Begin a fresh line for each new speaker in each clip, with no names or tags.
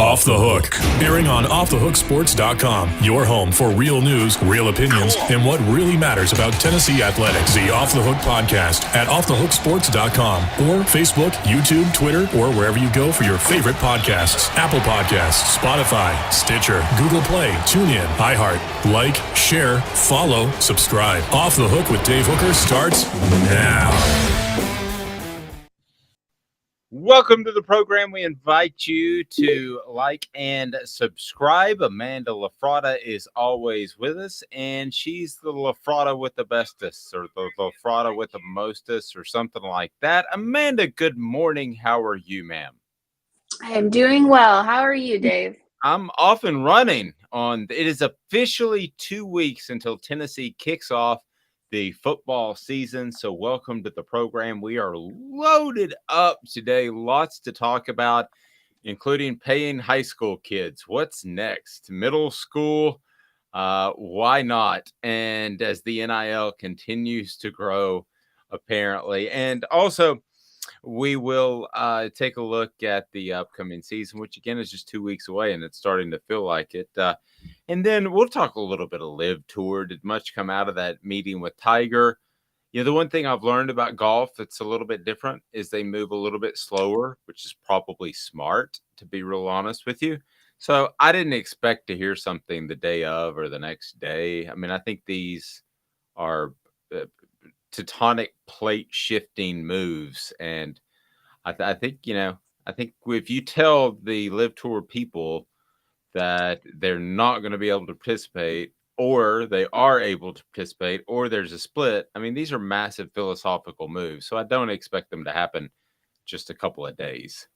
Off the Hook, airing on offthehooksports.com. Your home for real news, real opinions, and what really matters about Tennessee athletics. The Off the Hook podcast at offthehooksports.com or Facebook, YouTube, Twitter, or wherever you go for your favorite podcasts. Apple Podcasts, Spotify, Stitcher, Google Play, TuneIn, iHeart. Like, share, follow, subscribe. Off the Hook with Dave Hooker starts now.
Welcome to the program. We invite you to like and subscribe. Amanda LaFratta is always with us, and she's the LaFratta with the bestest, or the LaFratta with the mostest, or something like that. Amanda, good morning. How are you, ma'am?
I am doing well. How are you, Dave?
I'm off and running on. It is officially 2 weeks until Tennessee kicks off the football season. So welcome to the program. We are loaded up today. Lots to talk about, including paying high school kids. What's next? Middle school? Why not? And as the NIL continues to grow, apparently. And also, we will take a look at the upcoming season, which again is just 2 weeks away, and it's starting to feel like it. And then we'll talk a little bit of Live Tour. Did much come out of that meeting with Tiger? You know, the one thing I've learned about golf that's a little bit different is they move a little bit slower, which is probably smart, to be real honest with you. So I didn't expect to hear something the day of or the next day. I mean, I think these are tectonic plate shifting moves. And I think, I think if you tell the Live Tour people that they're not going to be able to participate, or they are able to participate, or there's a split, I mean, these are massive philosophical moves. So I don't expect them to happen just a couple of days.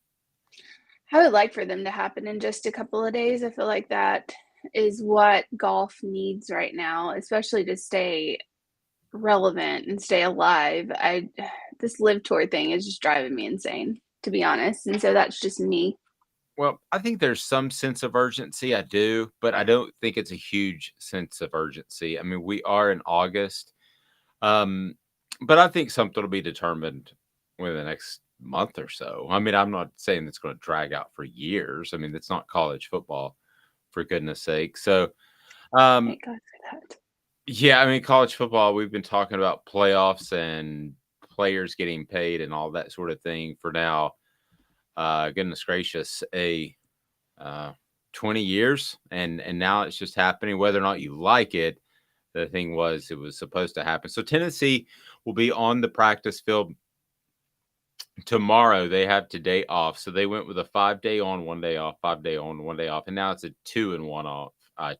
I would like for them to happen in just a couple of days. I feel like that is what golf needs right now, especially to stay relevant and stay alive. This Live Tour thing is just driving me insane, to be honest. And so that's just me.
Well, I think there's some sense of urgency. I do, but I don't think it's a huge sense of urgency. I mean, we are in August, but I think something will be determined within the next month or so. I mean, I'm not saying it's going to drag out for years. I mean, it's not college football, for goodness sake. So,
Thank God for that.
Yeah, I mean, college football, we've been talking about playoffs and players getting paid and all that sort of thing for now. Goodness gracious, 20 years, and now it's just happening. Whether or not you like it, the thing was, it was supposed to happen. So Tennessee will be on the practice field tomorrow. They have today off, so they went with a 5 day on, 1 day off, 5 day on, 1 day off, and now it's a 2 and 1 off,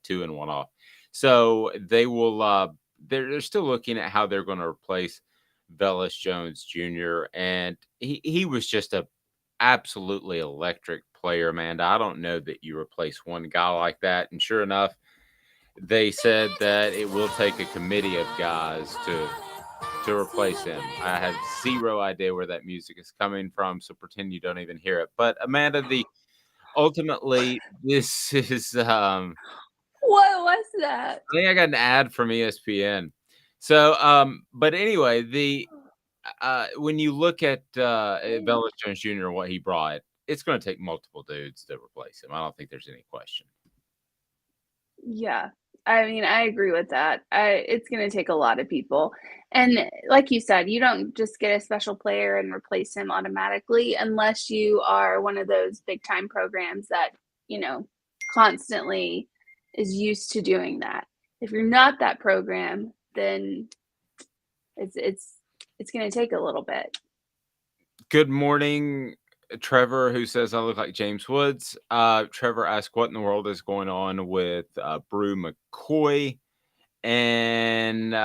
2 and 1 off. So they will. They're still looking at how they're going to replace Velus Jones Jr. And he was just a absolutely electric player, Amanda. I don't know that you replace one guy like that. And sure enough, they said that it will take a committee of guys to replace him. I have zero idea where that music is coming from, so pretend you don't even hear it. But Amanda, ultimately, this is
What was that?
I think I got an ad from ESPN. So, but anyway, when you look at Velus Jones Jr. and what he brought, it's going to take multiple dudes to replace him. I don't think there's any question.
Yeah, I mean, I agree with that. It's going to take a lot of people. And like you said, you don't just get a special player and replace him automatically unless you are one of those big time programs that, constantly is used to doing that. If you're not that program, then it's going to take a little bit.
Good morning, Trevor, who says I look like James Woods. Trevor asked what in the world is going on with Bru McCoy. And,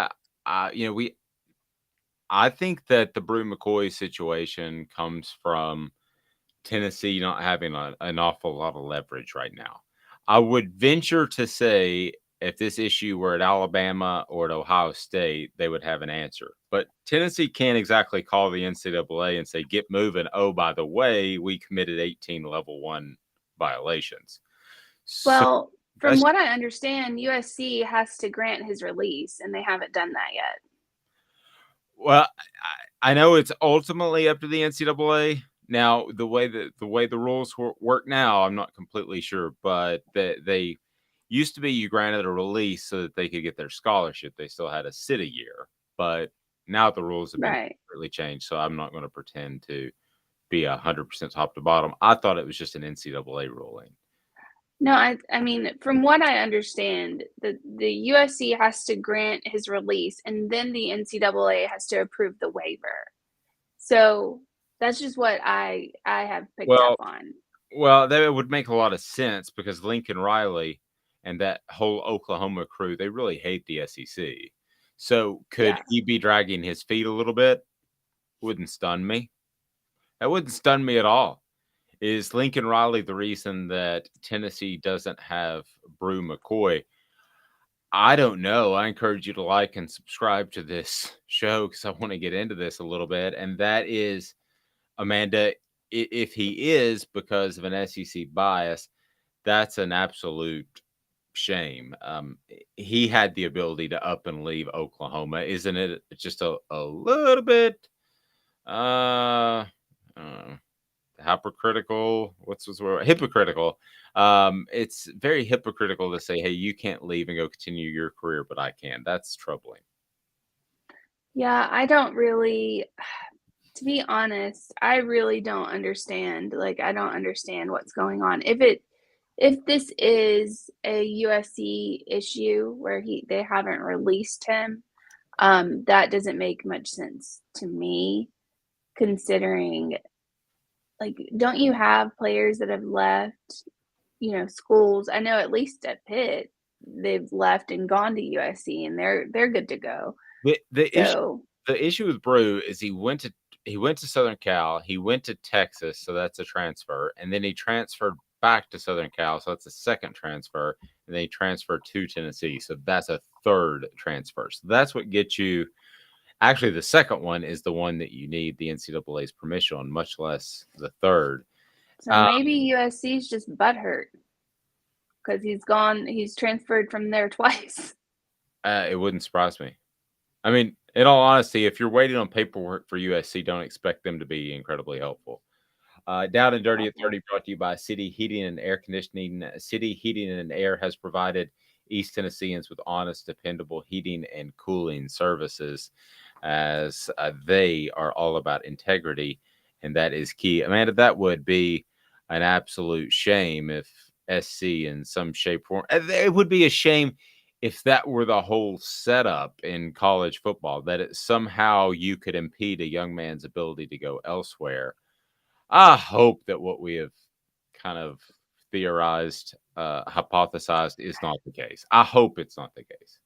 I think that the Bru McCoy situation comes from Tennessee not having an awful lot of leverage right now. I would venture to say if this issue were at Alabama or at Ohio State, they would have an answer. But Tennessee can't exactly call the NCAA and say, get moving. Oh, by the way, we committed 18 level 1 violations.
Well, from what I understand, USC has to grant his release, and they haven't done that yet.
Well, I know it's ultimately up to the NCAA. Now, the way the rules work now, I'm not completely sure, but they used to be you granted a release so that they could get their scholarship. They still had to sit a year, but now the rules have been
Right.
completely changed. So I'm not going to pretend to be 100% top to bottom. I thought it was just an NCAA ruling.
No, I mean, from what I understand, the USC has to grant his release, and then the NCAA has to approve the waiver. So that's just what I have picked up on.
Well, that would make a lot of sense because Lincoln Riley and that whole Oklahoma crew, they really hate the SEC. So could
Yeah.
he be dragging his feet a little bit? Wouldn't stun me. That wouldn't stun me at all. Is Lincoln Riley the reason that Tennessee doesn't have Bru McCoy? I don't know. I encourage you to like and subscribe to this show because I want to get into this a little bit. And that is, Amanda, if he is because of an SEC bias, that's an absolute shame. He had the ability to up and leave Oklahoma. Isn't it just a little bit hypocritical? What's the word? Hypocritical. It's very hypocritical to say, hey, you can't leave and go continue your career, but I can. That's troubling.
Yeah, I don't really, to be honest, I really don't understand. Like, I don't understand what's going on. If this is a USC issue where they haven't released him, that doesn't make much sense to me, considering, like, don't you have players that have left, schools? I know at least at Pitt, they've left and gone to USC, and they're good to go.
The
So
issue with Bru is he went to Southern Cal, he went to Texas, so that's a transfer, and then he transferred back to Southern Cal, so that's a second transfer, and then he transferred to Tennessee, so that's a third transfer. So that's what gets you. Actually, the second one is the one that you need the NCAA's permission on, much less the third.
maybe USC is just butthurt because he's transferred from there twice.
It wouldn't surprise me. I mean, in all honesty, if you're waiting on paperwork for USC, don't expect them to be incredibly helpful. Down and Dirty at 30 brought to you by City Heating and Air Conditioning. City Heating and Air has provided East Tennesseans with honest, dependable heating and cooling services, as they are all about integrity, and that is key. Amanda, that would be an absolute shame if SC in some shape or form. It would be a shame if that were the whole setup in college football, that somehow you could impede a young man's ability to go elsewhere. I hope that what we have kind of theorized, hypothesized is not the case. I hope it's not the case.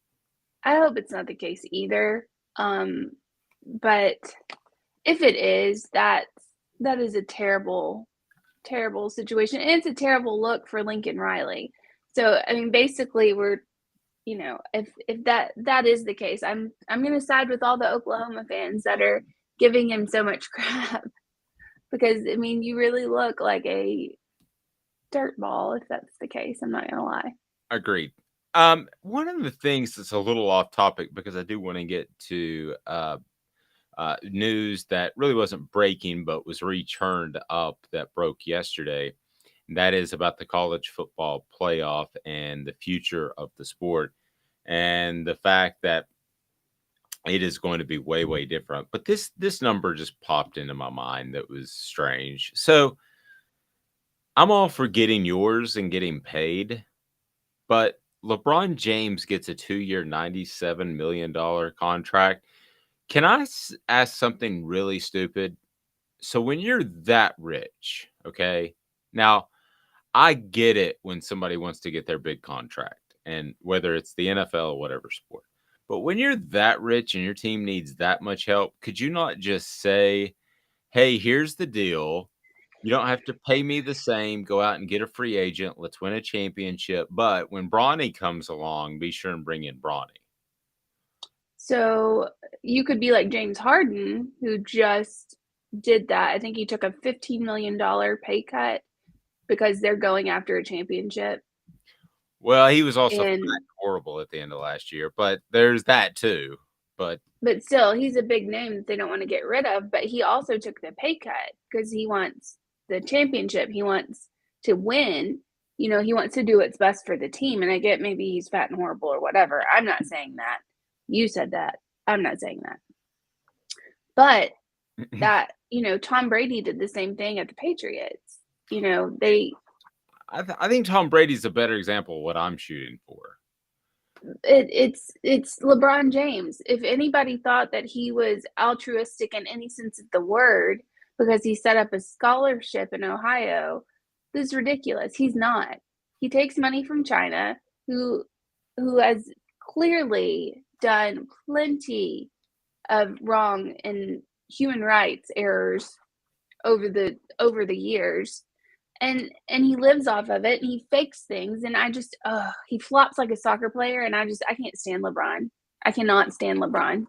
I hope it's not the case either. But if it is, that is a terrible, terrible situation. And it's a terrible look for Lincoln Riley. So, I mean, basically we're, if that is the case, I'm going to side with all the Oklahoma fans that are giving him so much crap. Because, I mean, you really look like a dirt ball if that's the case. I'm not going to lie.
Agreed. One of the things that's a little off topic, because I do want to get to news that really wasn't breaking, but was returned up that broke yesterday. And that is about the college football playoff and the future of the sport, and the fact that it is going to be way, way different. But this number just popped into my mind that was strange. So I'm all for getting yours and getting paid, but LeBron James gets a 2-year, $97 million contract. Can I ask something really stupid? So when you're that rich, okay, now I get it when somebody wants to get their big contract, and whether it's the NFL or whatever sport. But when you're that rich and your team needs that much help, could you not just say, hey, here's the deal. You don't have to pay me the same. Go out and get a free agent. Let's win a championship. But when Bronny comes along, be sure and bring in Bronny.
So you could be like James Harden, who just did that. I think he took a $15 million pay cut because they're going after a championship.
Well, he was also horrible at the end of last year, but there's that too. But
still, he's a big name that they don't want to get rid of. But he also took the pay cut because he wants the championship. He wants to win. He wants to do what's best for the team. And I get maybe he's fat and horrible or whatever. I'm not saying that. You said that. I'm not saying that. But that, Tom Brady did the same thing at the Patriots.
I think Tom Brady's a better example of what I'm shooting for.
It's LeBron James. If anybody thought that he was altruistic in any sense of the word because he set up a scholarship in Ohio, this is ridiculous. He's not. He takes money from China, who has clearly done plenty of wrong and human rights errors over the years. And he lives off of it and he fakes things. And he flops like a soccer player. And I can't stand LeBron. I cannot stand LeBron.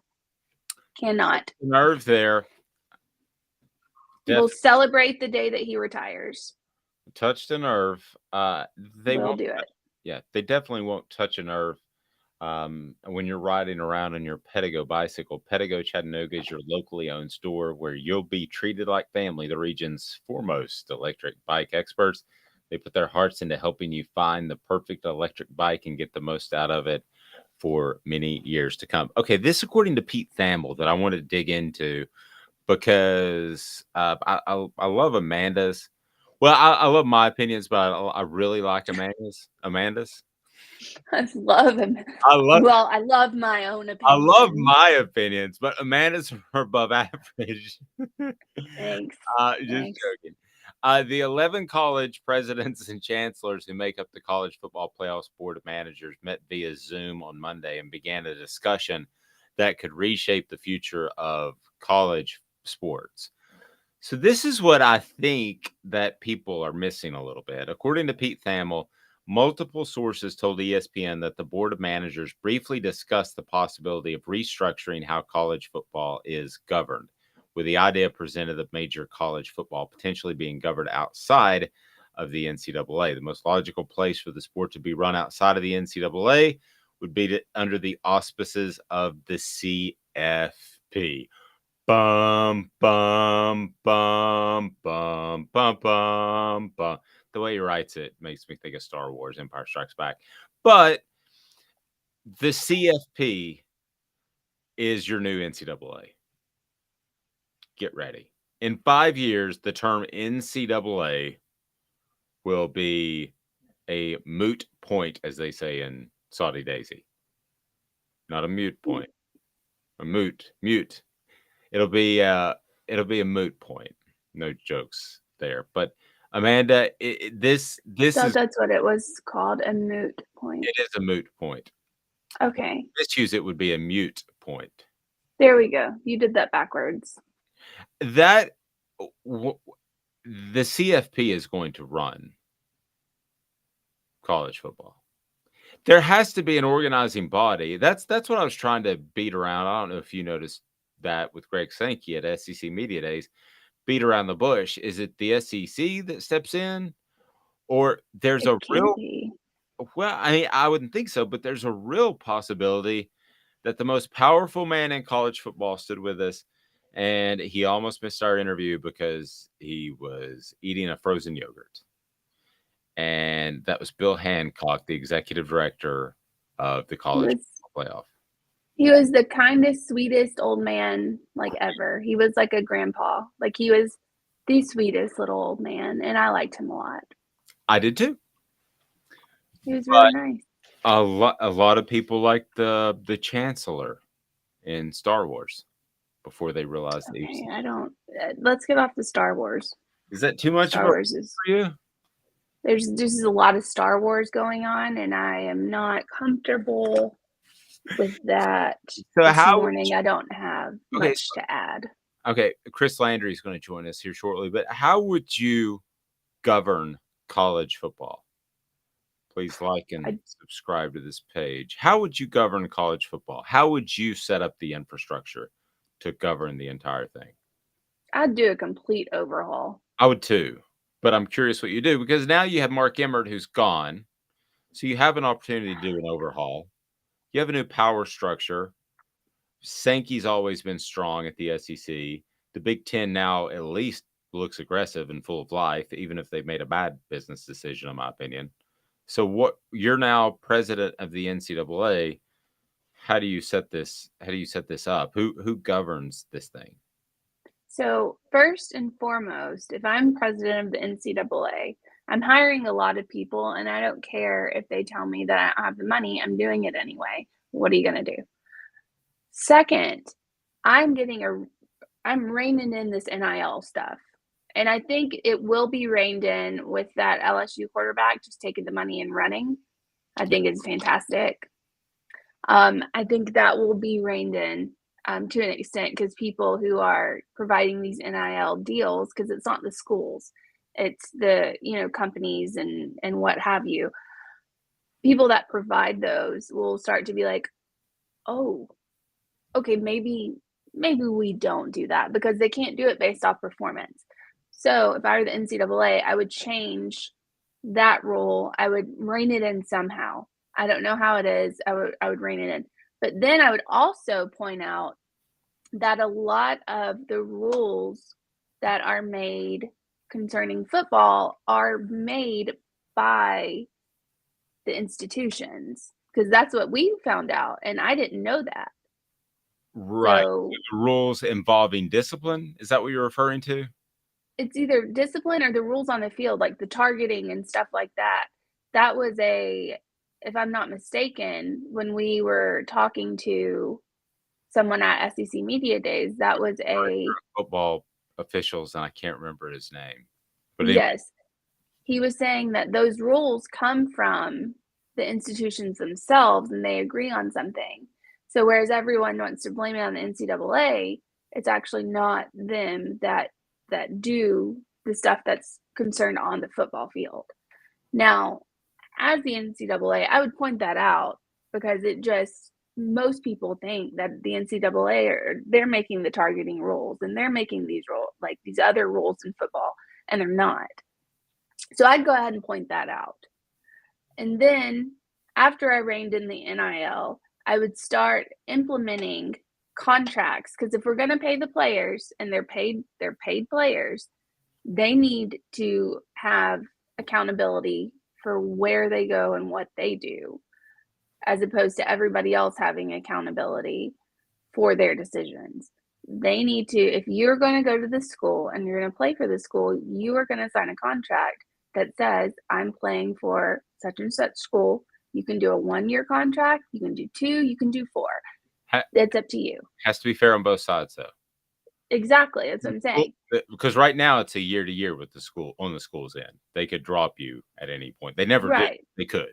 Cannot.
Nerve there.
We'll celebrate the day that he retires.
Touched a nerve. They
will
won't
do it.
Yeah, they definitely won't touch a nerve. When you're riding around on your Pedigo bicycle. Pedigo Chattanooga is your locally owned store where you'll be treated like family, the region's foremost electric bike experts. They put their hearts into helping you find the perfect electric bike and get the most out of it for many years to come. Okay, this according to Pete Thamel that I want to dig into because I love Amanda's. Well, I love my opinions, but I really like Amanda's.
I love him. I love my own opinion.
I love my opinions, but Amanda's are above average.
Thanks.
Just joking. The 11 college presidents and chancellors who make up the College Football Playoffs Board of Managers met via Zoom on Monday and began a discussion that could reshape the future of college sports. So this is what I think that people are missing a little bit. According to Pete Thamel, multiple sources told ESPN that the Board of Managers briefly discussed the possibility of restructuring how college football is governed, with the idea presented of major college football potentially being governed outside of the NCAA. The most logical place for the sport to be run outside of the NCAA would be under the auspices of the CFP. Bum, bum, bum, bum, bum, bum, bum. The way he writes it makes me think of Star Wars, Empire Strikes Back. But the CFP is your new NCAA. Get ready. In 5 years, the term NCAA will be a moot point, as they say in Saudi Daisy. Not a mute point. A mute. It'll be a moot point. No jokes there. But Amanda, this is
that's what it was called, a moot point.
It is a moot point.
Okay.
Misuse it would be a mute point.
There we go. You did that backwards.
The CFP is going to run college football. There has to be an organizing body. That's what I was trying to beat around. I don't know if you noticed that with Greg Sankey at SEC Media Days. Beat around the bush. Is it the SEC that steps in, or there's a real? Well, I wouldn't think so, but there's a real possibility that the most powerful man in college football stood with us, and he almost missed our interview because he was eating a frozen yogurt. And that was Bill Hancock, the executive director of the college playoff.
He was the kindest, sweetest old man ever. He was like a grandpa. He was the sweetest little old man, and I liked him a lot.
I did too.
He was really nice.
A lot of people liked the Chancellor in Star Wars before they realized that he was.
I don't. Let's get off the Star Wars.
Is that too much
Star Wars
for you?
There's just a lot of Star Wars going on, and I am not comfortable with that.
So
this morning, I don't have much to add.
Okay, Chris Landry is going to join us here shortly, but how would you govern college football? Please like and subscribe to this page. How would you govern college football? How would you set up the infrastructure to govern the entire thing?
I'd do a complete overhaul.
I would too, but I'm curious what you do because now you have Mark Emmert who's gone, so you have an opportunity to do an overhaul. You have a new power structure. Sankey's always been strong at the SEC. The Big Ten now at least looks aggressive and full of life, even if they've made a bad business decision, in my opinion. So you're now president of the NCAA. How do you set this up? Who governs this thing?
So first and foremost, if I'm president of the NCAA, I'm hiring a lot of people, and I don't care if they tell me that I don't have the money. I'm doing it anyway. What are you going to do? Second, I'm reining in this NIL stuff. And I think it will be reined in with that LSU quarterback just taking the money and running. I think it's fantastic. I think that will be reined in to an extent, because people who are providing these NIL deals, because it's not the schools, it's the companies and what have you. People that provide those will start to be like, oh, okay, maybe we don't do that, because they can't do it based off performance. So if I were the NCAA, I would change that rule. I would rein it in somehow. I don't know how it is. I would rein it in. But then I would also point out that a lot of the rules that are made concerning football are made by the institutions, because that's what we found out, and I didn't know that.
Right.
So,
the rules involving discipline, is that what you're referring to?
It's either discipline or the rules on the field, like the targeting and stuff like that. That was if I'm not mistaken, when we were talking to someone at SEC Media Days, that was
football officials, and I can't remember his name. But
yes, he was saying that those rules come from the institutions themselves, and they agree on something. So whereas everyone wants to blame it on the NCAA, it's actually not them that do the stuff that's concerned on the football field. Now, as the NCAA, I would point that out, because most people think that the NCAA they're making the targeting rules, and they're making these rules, like these other rules in football, and they're not. So I'd go ahead and point that out. And then after I reined in the NIL, I would start implementing contracts, because if we're going to pay the players, and they're paid players, they need to have accountability for where they go and what they do, as opposed to everybody else having accountability for their decisions. They need to, if you're going to go to the school and you're going to play for the school, you are going to sign a contract that says, I'm playing for such and such school. You can do a 1-year contract, you can do 2, you can do 4. It's up to you.
Has to be fair on both sides, though.
Exactly. That's what I'm saying.
Because right now it's a year to year with the school on the school's end. They could drop you at any point. They never did. They could.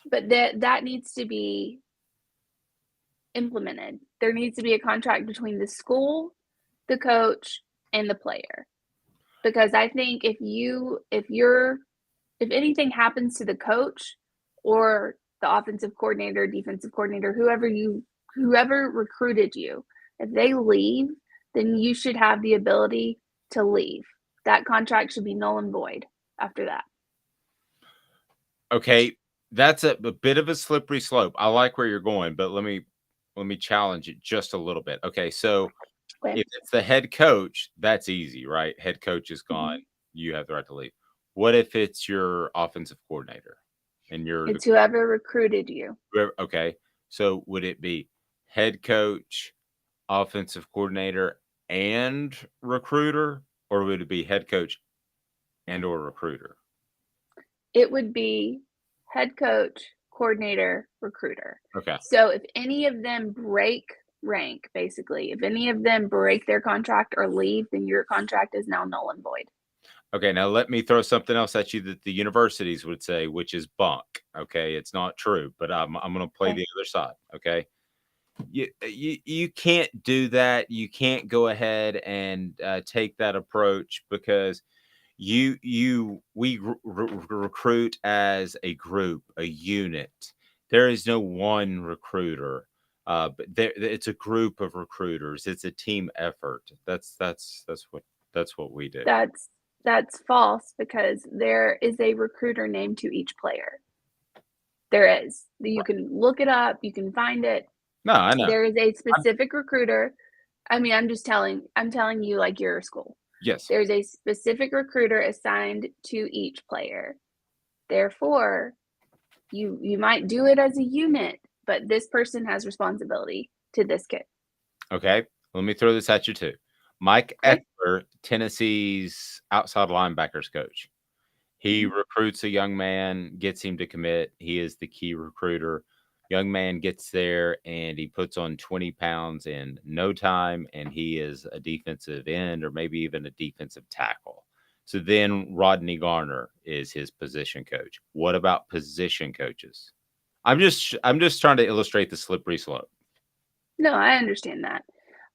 But that needs to be implemented. There needs to be a contract between the school, the coach, and the player. Because I think if anything happens to the coach or the offensive coordinator, defensive coordinator, whoever recruited you, if they leave, then you should have the ability to leave. That contract should be null and void after that.
Okay, that's a bit of a slippery slope. I like where you're going, but let me challenge it just a little bit. Okay, so if it's the head coach, that's easy, right? Head coach is gone. Mm-hmm. You have the right to leave. What if it's your offensive coordinator and it's
whoever recruited you?
Okay, so would it be head coach, offensive coordinator, and recruiter, or would it be head coach and or recruiter?
It would be head coach, coordinator, recruiter.
Okay.
So if any of them break rank, basically, if any of them break their contract or leave, then your contract is now null and void.
Okay, now let me throw something else at you that the universities would say, which is bunk. Okay, it's not true, but I'm going to play the other side. Okay, you can't do that. You can't go ahead and take that approach, because we recruit as a group, a unit. There is no one recruiter, but it's a group of recruiters. It's a team effort. That's what we do.
That's false, because there is a recruiter named to each player. There is. You can look it up. You can find it.
No, I know.
There is a specific recruiter. I mean, I'm telling you like your school.
Yes.
There's a specific recruiter assigned to each player. Therefore, you might do it as a unit, but this person has responsibility to this kid.
Okay. Let me throw this at you too. Mike
Okay.
Eckler, Tennessee's outside linebackers coach. He recruits a young man, gets him to commit. He is the key recruiter. Young man gets there and he puts on 20 pounds in no time, and he is a defensive end or maybe even a defensive tackle. So then Rodney Garner is his position coach. What about position coaches? I'm just trying to illustrate the slippery slope.
No, I understand that.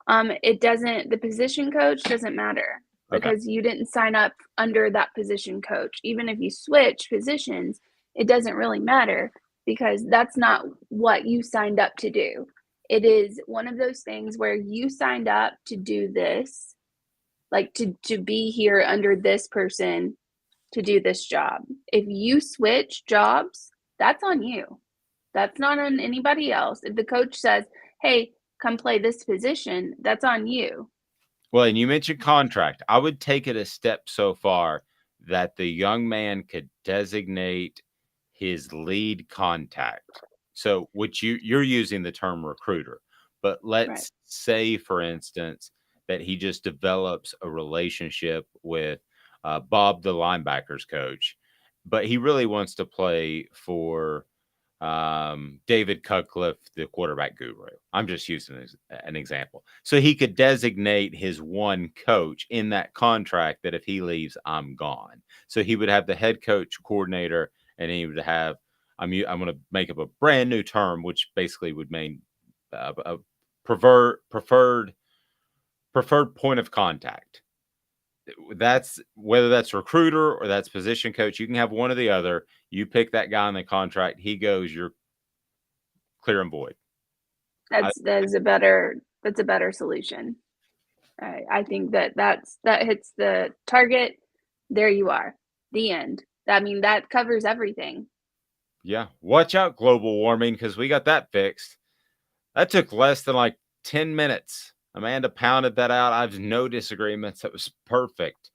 The position coach doesn't matter because you didn't sign up under that position coach. Even if you switch positions, it doesn't really matter because that's not what you signed up to do. It is one of those things where you signed up to do this, like to be here under this person to do this job. If you switch jobs, that's on you. That's not on anybody else. If the coach says, hey, come play this position, that's on you.
Well, and you mentioned contract. I would take it a step so far that the young man could designate his lead contact. So which you're using the term recruiter, but let's say, for instance, that he just develops a relationship with Bob, the linebackers coach, but he really wants to play for David Cutcliffe, the quarterback guru. I'm just using an example. So he could designate his one coach in that contract that if he leaves, I'm gone. So he would have the head coach coordinator, and he would have, I'm going to make up a brand new term, which basically would mean a preferred point of contact. That's whether that's recruiter or that's position coach. You can have one or the other. You pick that guy on the contract. He goes, you're clear and void.
That's a better solution. I think that hits the target. There you are. The end. I mean, that covers everything.
Yeah. Watch out, global warming, because we got that fixed. That took less than like 10 minutes. Amanda pounded that out. I have no disagreements. That was perfect.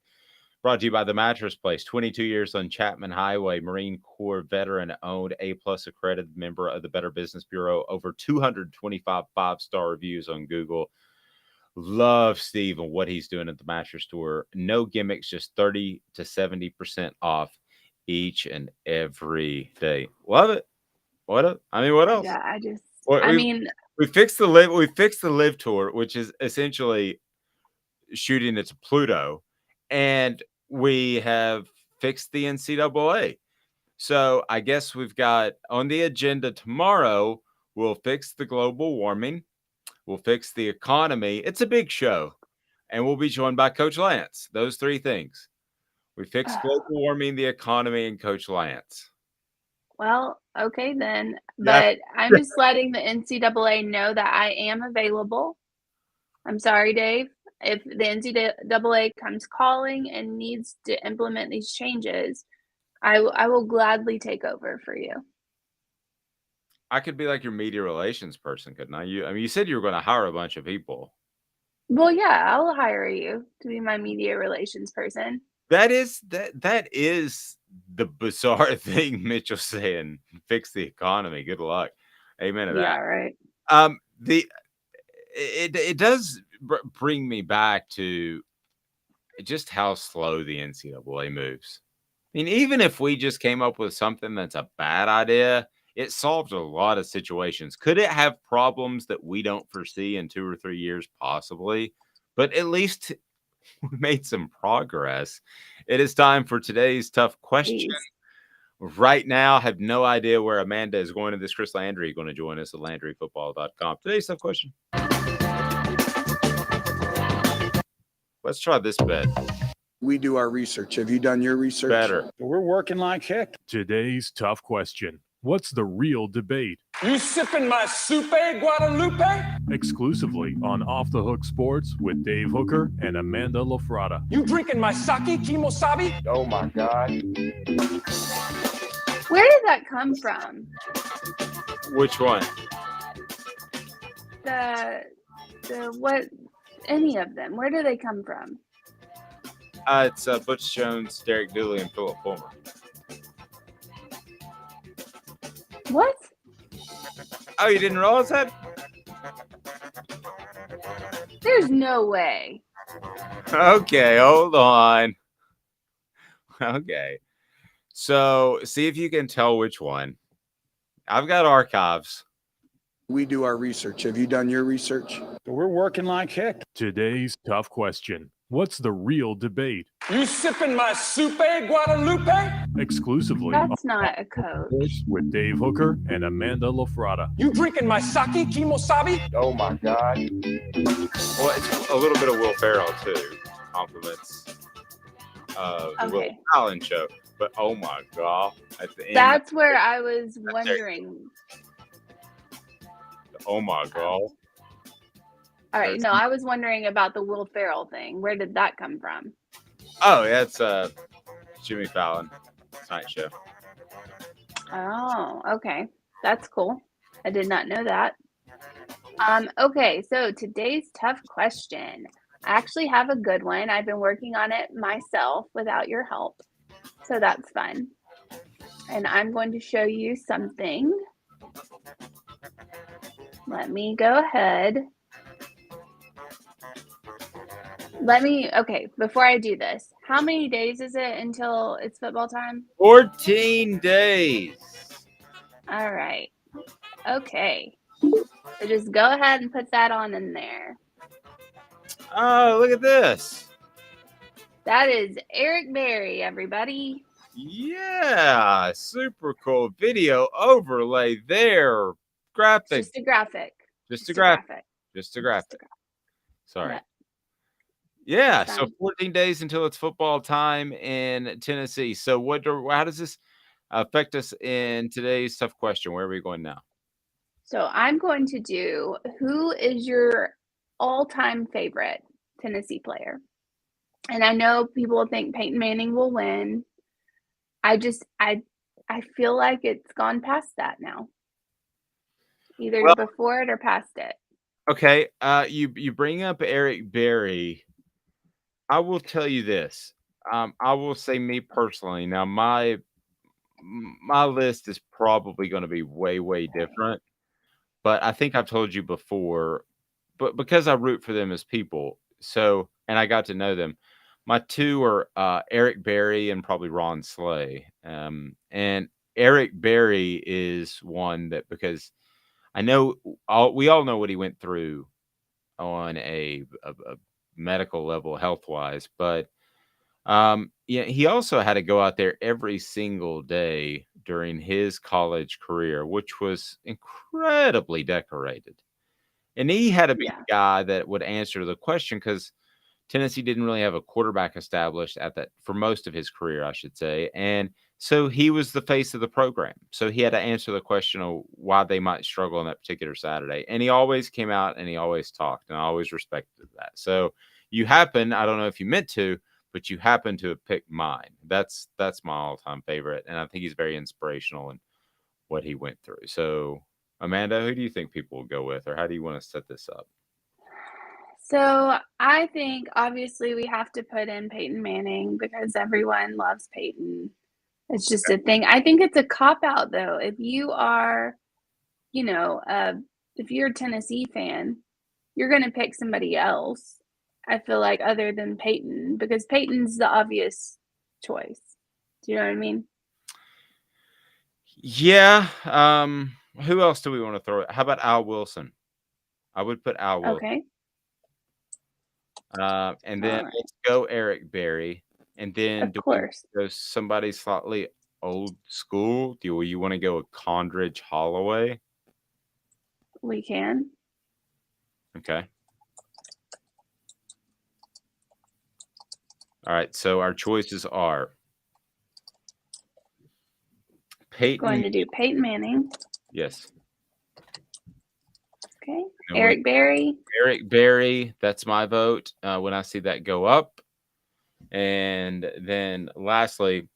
Brought to you by The Mattress Place. 22 years on Chapman Highway. Marine Corps veteran owned, A+ accredited member of the Better Business Bureau. Over 225 5-star reviews on Google. Love Steve and what he's doing at the mattress store. No gimmicks, just 30 to 70% off each and every day. Love it. What else?
Yeah,
we fixed the live. We fixed the live tour, which is essentially shooting it to Pluto, and we have fixed the NCAA. So I guess we've got on the agenda tomorrow. We'll fix the global warming. We'll fix the economy. It's a big show, and we'll be joined by Coach Lance. Those three things. We fixed global warming, the economy, and Coach Lance.
Well, okay then. But I'm just letting the NCAA know that I am available. I'm sorry, Dave. If the NCAA comes calling and needs to implement these changes, I will gladly take over for you.
I could be like your media relations person, couldn't I? You said you were going to hire a bunch of people.
Well, yeah, I'll hire you to be my media relations person.
That is the bizarre thing Mitchell saying, fix the economy. Good luck. Amen to that.
Yeah, right.
It does bring me back to just how slow the NCAA moves. I mean, even if we just came up with something that's a bad idea, it solved a lot of situations. Could it have problems that we don't foresee in 2 or 3 years? Possibly. But at least we made some progress. It is time for today's tough question. Jeez. Right now, I have no idea where Amanda is going to this. Chris Landry going to join us at LandryFootball.com. Today's tough question. Let's try this bet.
We do our research. Have you done your research?
Better.
We're working like heck.
Today's tough question. What's the real debate?
You sipping my soupe, Guadalupe?
Exclusively on Off the Hook Sports with Dave Hooker and Amanda LaFratta.
You drinking my sake, Kimosabi?
Oh my God.
Where did that come from?
Which one?
what any of them? Where do they come from?
It's Butch Jones, Derek Dooley, and Philip Fulmer.
What?
Oh, you didn't realize that?
There's no way.
Okay, hold on. Okay. So, see if you can tell which one. I've got archives.
We do our research. Have you done your research?
We're working like heck.
Today's tough question. What's the real debate?
You sipping my soupe, Guadalupe?
Exclusively
That's not a coach.
with Dave Hooker and Amanda LaFratta.
You drinking my sake, kimosabi?
Oh my God.
Well, it's a little bit of Will Ferrell, too. Compliments. The Will
Okay.
Allen show. But, oh, my God. At the end.
That's where I was wondering.
Oh, my God.
All right, no, I was wondering about the Will Ferrell thing. Where did that come from?
Oh, that's Jimmy Fallon Tonight Show.
Oh, okay. That's cool. I did not know that. Okay, so today's tough question. I actually have a good one. I've been working on it myself without your help. So that's fun. And I'm going to show you something. Let me go ahead. Okay, before I do this, how many days is it until it's football time?
14 days.
All right. Okay. So just go ahead and put that on in there.
Oh, look at this.
That is Eric Berry, everybody.
Yeah, super cool video overlay there. Graphic.
Just a graphic.
Just a graphic. Sorry. Yeah, so 14 days until it's football time in Tennessee. So how does this affect us in today's tough question? Where are we going now?
So I'm going to do, who is your all-time favorite Tennessee player? And I know people think Peyton Manning will win. I feel like it's gone past that now. Either before it or past it.
Okay, you bring up Eric Berry. I will tell you this. I will say me personally. Now, my list is probably going to be way, way different. But I think I've told you before, but because I root for them as people, and I got to know them, my two are Eric Berry and probably Ron Slay. And Eric Berry is one that, because I know we all know what he went through on a medical level, health wise, but yeah, he also had to go out there every single day during his college career, which was incredibly decorated. And he had to be the guy that would answer the question, because Tennessee didn't really have a quarterback established for most of his career, I should say. And so he was the face of the program. So he had to answer the question of why they might struggle on that particular Saturday. And he always came out and he always talked, and I always respected that. So I don't know if you meant to, but you happen to have picked mine. That's my all-time favorite, and I think he's very inspirational in what he went through. So, Amanda, who do you think people will go with, or how do you want to set this up?
So I think obviously we have to put in Peyton Manning because everyone loves Peyton. It's just a thing. I think it's a cop-out, though. If you are, if you're a Tennessee fan, you're going to pick somebody else. I feel like, other than Peyton, because Peyton's the obvious choice. Do you know what I mean?
Yeah. Who else do we want to throw? How about Al Wilson? I would put Al Wilson.
Okay.
And then let's go Eric Berry. And then
of course,
go somebody slightly old school? Do you want to go with Condridge Holloway?
We can.
Okay. All right, so our choices are Peyton.
Going to do Peyton Manning.
Yes.
Okay. Eric Berry.
Eric Berry, that's my vote when I see that go up. And then lastly,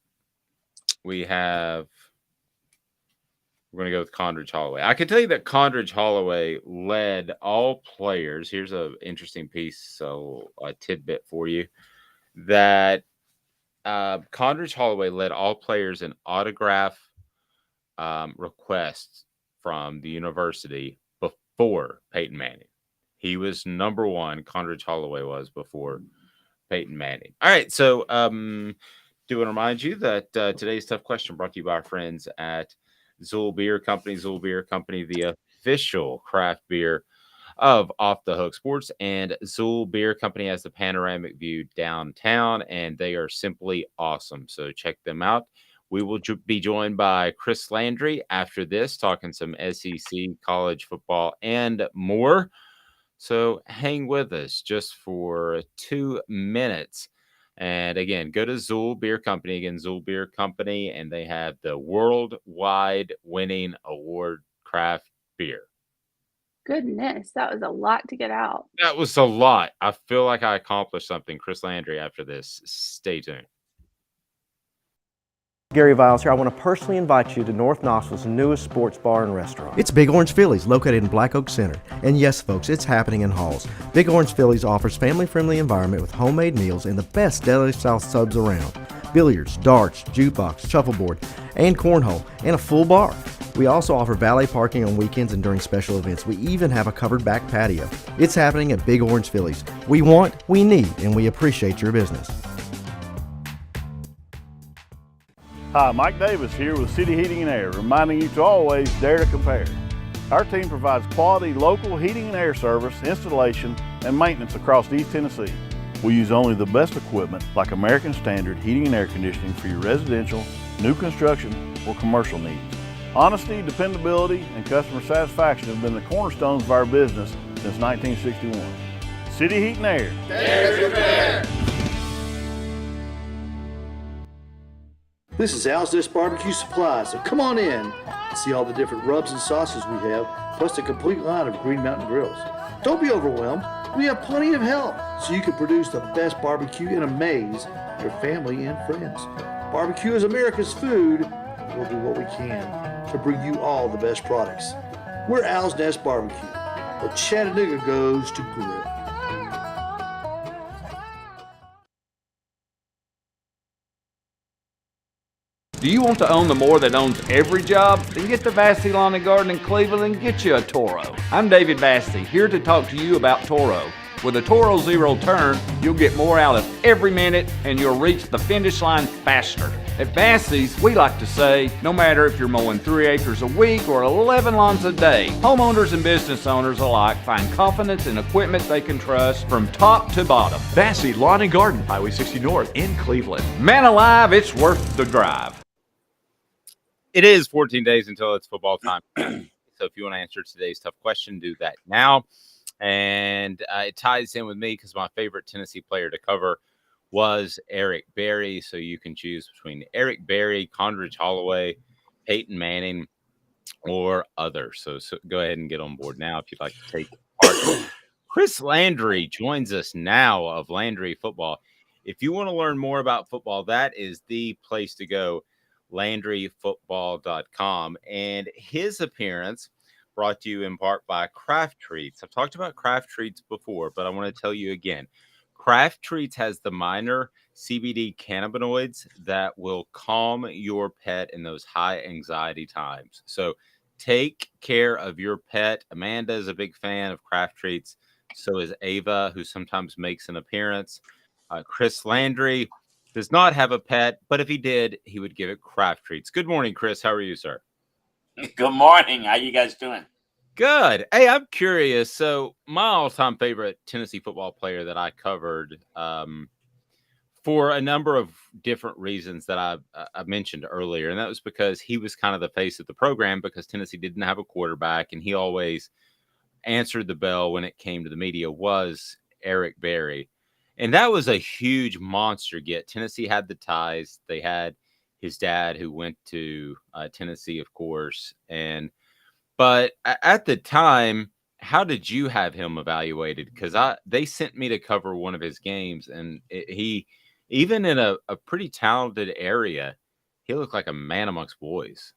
we're We're going to go with Condridge Holloway. I can tell you that Condridge Holloway led all players. Here's an interesting piece, so a tidbit for you, that Condridge Holloway led all players in autograph requests from the university before Peyton Manning. He was number one. Condridge Holloway was before Peyton Manning. All right, so do want to remind you that today's tough question brought to you by our friends at Zool Beer Company. Zool Beer Company, the official craft beer of Off the Hook Sports, and Zool Beer Company has the panoramic view downtown, and they are simply awesome. So check them out. We will be joined by Chris Landry after this, talking some SEC, college football, and more. So hang with us just for 2 minutes. And again, go to Zool Beer Company. Again, Zool Beer Company, and they have the worldwide winning award craft beer.
Goodness, that was a lot to get out.
That was a lot. I feel like I accomplished something. Chris Landry after this. Stay tuned.
Gary Viles here. I want to personally invite you to North Knoxville's newest sports bar and restaurant. It's Big Orange Phillies, located in Black Oak Center. And yes, folks, it's happening in Halls. Big Orange Phillies offers family-friendly environment with homemade meals and the best deli-style subs around. Billiards, darts, jukebox, shuffleboard, and cornhole, and a full bar. We also offer valet parking on weekends and during special events. We even have a covered back patio. It's happening at Big Orange Phillies. We want, we need, and we appreciate your business.
Hi, Mike Davis here with City Heating and Air, reminding you to always dare to compare. Our team provides quality local heating and air service, installation, and maintenance across East Tennessee. We use only the best equipment like American Standard Heating and Air Conditioning for your residential, new construction, or commercial needs. Honesty, dependability, and customer satisfaction have been the cornerstones of our business since 1961. City Heat and Air.
Dare to compare.
This is Al's Dish Barbecue Supply, so come on in and see all the different rubs and sauces we have, plus a complete line of Green Mountain grills. Don't be overwhelmed. We have plenty of help so you can produce the best barbecue and amaze your family and friends. Barbecue is America's food. We'll do what we can to bring you all the best products. We're Al's Nest Barbecue, where Chattanooga goes to grill.
Do you want to own the more that owns every job? Then get to Vassy Lawn and Garden in Cleveland and get you a Toro. I'm David Vassy, here to talk to you about Toro. With a Toro Zero Turn, you'll get more out of every minute and you'll reach the finish line faster. At Vassy's, we like to say, no matter if you're mowing 3 acres a week or 11 lawns a day, homeowners and business owners alike find confidence in equipment they can trust from top to bottom.
Vassy Lawn and Garden, Highway 60 North in Cleveland.
Man alive, it's worth the drive.
It is 14 days until it's football time. So if you want to answer today's tough question, do that now. And it ties in with me because my favorite Tennessee player to cover was Eric Berry. So you can choose between Eric Berry, Condridge Holloway, Peyton Manning, or others. So go ahead and get on board now if you'd like to take part. Chris Landry joins us now of Landry Football. If you want to learn more about football, that is the place to go, LandryFootball.com. And his appearance brought to you in part by Craft Treats. I've talked about Craft Treats before, but I want to tell you again. Craft Treats has the minor CBD cannabinoids that will calm your pet in those high anxiety times. So take care of your pet. Amanda is a big fan of Craft Treats. So is Ava, who sometimes makes an appearance. Chris Landry does not have a pet, but if he did, he would give it Craft Treats. Good morning, Chris. How are you, sir?
Good morning. How you guys doing?
Good. Hey, I'm curious. So my all-time favorite Tennessee football player that I covered for a number of different reasons that I mentioned earlier, and that was because he was kind of the face of the program because Tennessee didn't have a quarterback, and he always answered the bell when it came to the media, was Eric Berry. And that was a huge monster get. Tennessee had the ties. They had his dad who went to Tennessee, of course. But at the time, how did you have him evaluated? Because they sent me to cover one of his games, and he, even in a pretty talented area, he looked like a man amongst boys.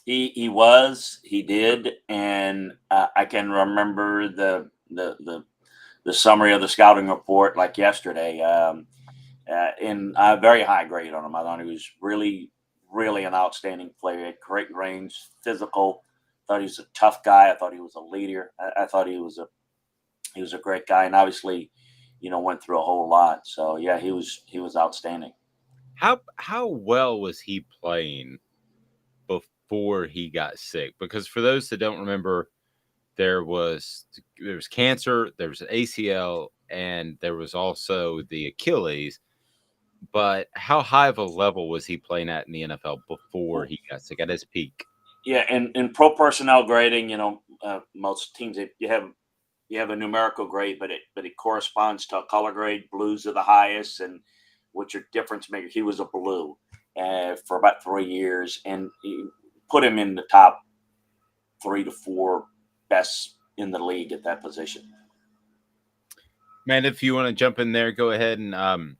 He did, and I can remember the summary of the scouting report like yesterday. And a very high grade on him. I thought he was really, really an outstanding player. He had great range, physical. Thought he was a tough guy. I thought he was a leader. I thought he was a great guy, and obviously, went through a whole lot. So yeah, he was outstanding.
How well was he playing before he got sick? Because for those that don't remember, there was cancer, there was an ACL, and there was also the Achilles. But how high of a level was he playing at in the NFL before he got sick, at his peak?
Yeah, and in pro personnel grading, most teams you have a numerical grade, but it corresponds to a color grade. Blues are the highest, and what's your difference maker? He was a blue for about 3 years, and he put him in the top 3 to 4 best in the league at that position.
Man, if you want to jump in there, go ahead and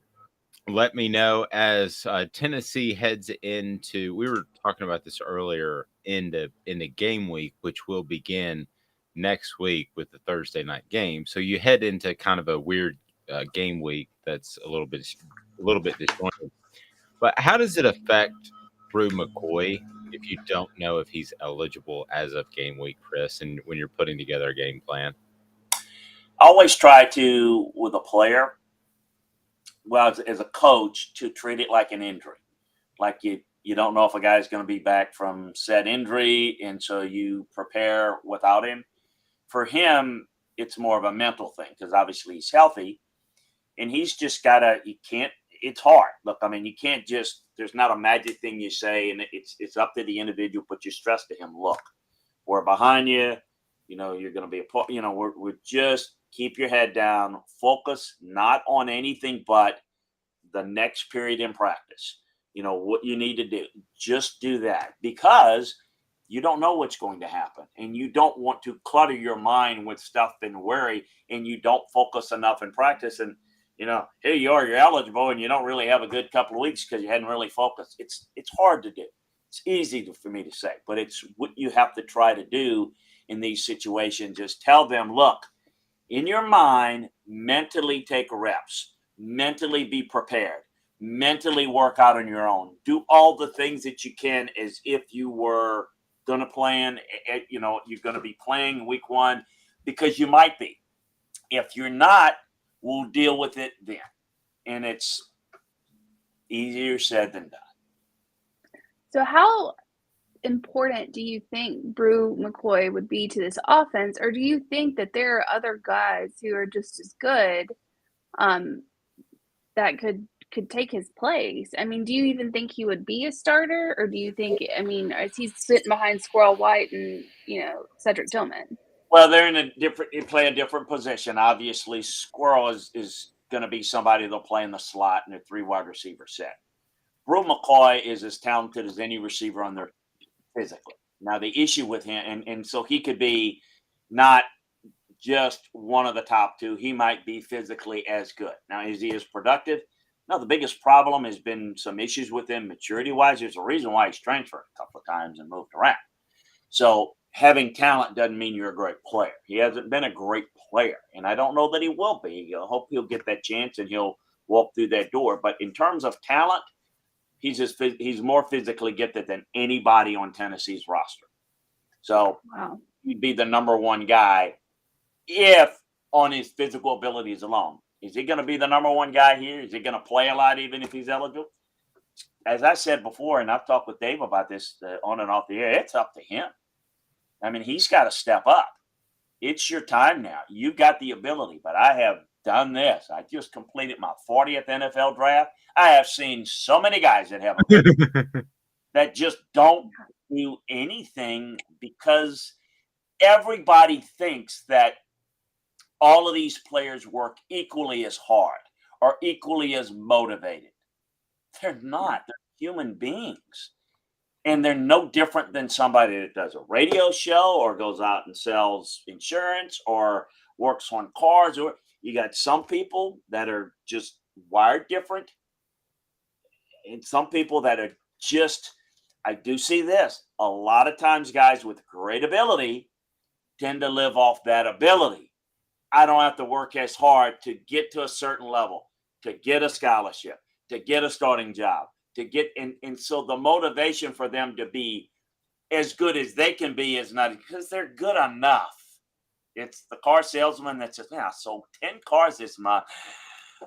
let me know as Tennessee heads into. We were talking about this earlier in the game week, which will begin next week with the Thursday night game. So you head into kind of a weird game week that's a little bit disjointed. But how does it affect Bru McCoy if you don't know if he's eligible as of game week, Chris, and when you're putting together a game plan?
I always try to, with a player, well, as a coach, to treat it like an injury. Like you don't know if a guy's going to be back from said injury, and so you prepare without him. For him, it's more of a mental thing because obviously he's healthy, and he's just got to – he can't – it's hard. Look, I mean, you can't just – there's not a magic thing you say, and it's up to the individual, but you stress to him, look, we're behind you. You're going to be we're just – keep your head down, focus not on anything but the next period in practice. What you need to do, just do that because you don't know what's going to happen and you don't want to clutter your mind with stuff and worry and you don't focus enough in practice. And, here you are, you're eligible and you don't really have a good couple of weeks because you hadn't really focused. It's hard to do. It's easy for me to say, but it's what you have to try to do in these situations. Just tell them, look, in your mind, mentally take reps, mentally be prepared, mentally work out on your own. Do all the things that you can as if you were going to plan, you're going to be playing week 1 because you might be. If you're not, we'll deal with it then. And it's easier said than done.
So how important do you think Bru McCoy would be to this offense, or do you think that there are other guys who are just as good that could take his place? I mean, do you even think he would be a starter, or do you think, is he sitting behind Squirrel White and Cedric Tillman?
Well, they're they play a different position. Obviously, Squirrel is going to be somebody that'll play in the slot in a 3 wide receiver set. Bru McCoy is as talented as any receiver on their physically. Now, the issue with him, and so he could be not just one of the top 2. He might be physically as good. Now, is he as productive? No, the biggest problem has been some issues with him maturity-wise. There's a reason why he's transferred a couple of times and moved around. So having talent doesn't mean you're a great player. He hasn't been a great player, and I don't know that he will be. I hope he'll get that chance and he'll walk through that door. But in terms of talent, he's more physically gifted than anybody on Tennessee's roster. So he'd be the number 1 guy if on his physical abilities alone. Is he going to be the number 1 guy here? Is he going to play a lot even if he's eligible? As I said before, and I've talked with Dave about this on and off the air, it's up to him. I mean, he's got to step up. It's your time now. You've got the ability, but I have done this. I just completed my 40th NFL draft. I have seen so many guys that have that just don't do anything because everybody thinks that all of these players work equally as hard or equally as motivated. They're not. They're human beings. And they're no different than somebody that does a radio show or goes out and sells insurance or works on cars. Or you got some people that are just wired different and some people that are just I do see this. A lot of times guys with great ability tend to live off that ability. I don't have to work as hard to get to a certain level, to get a scholarship, to get a starting job, to get and so the motivation for them to be as good as they can be is not because they're good enough. It's the car salesman that says, "Yeah, I sold 10 cars this month.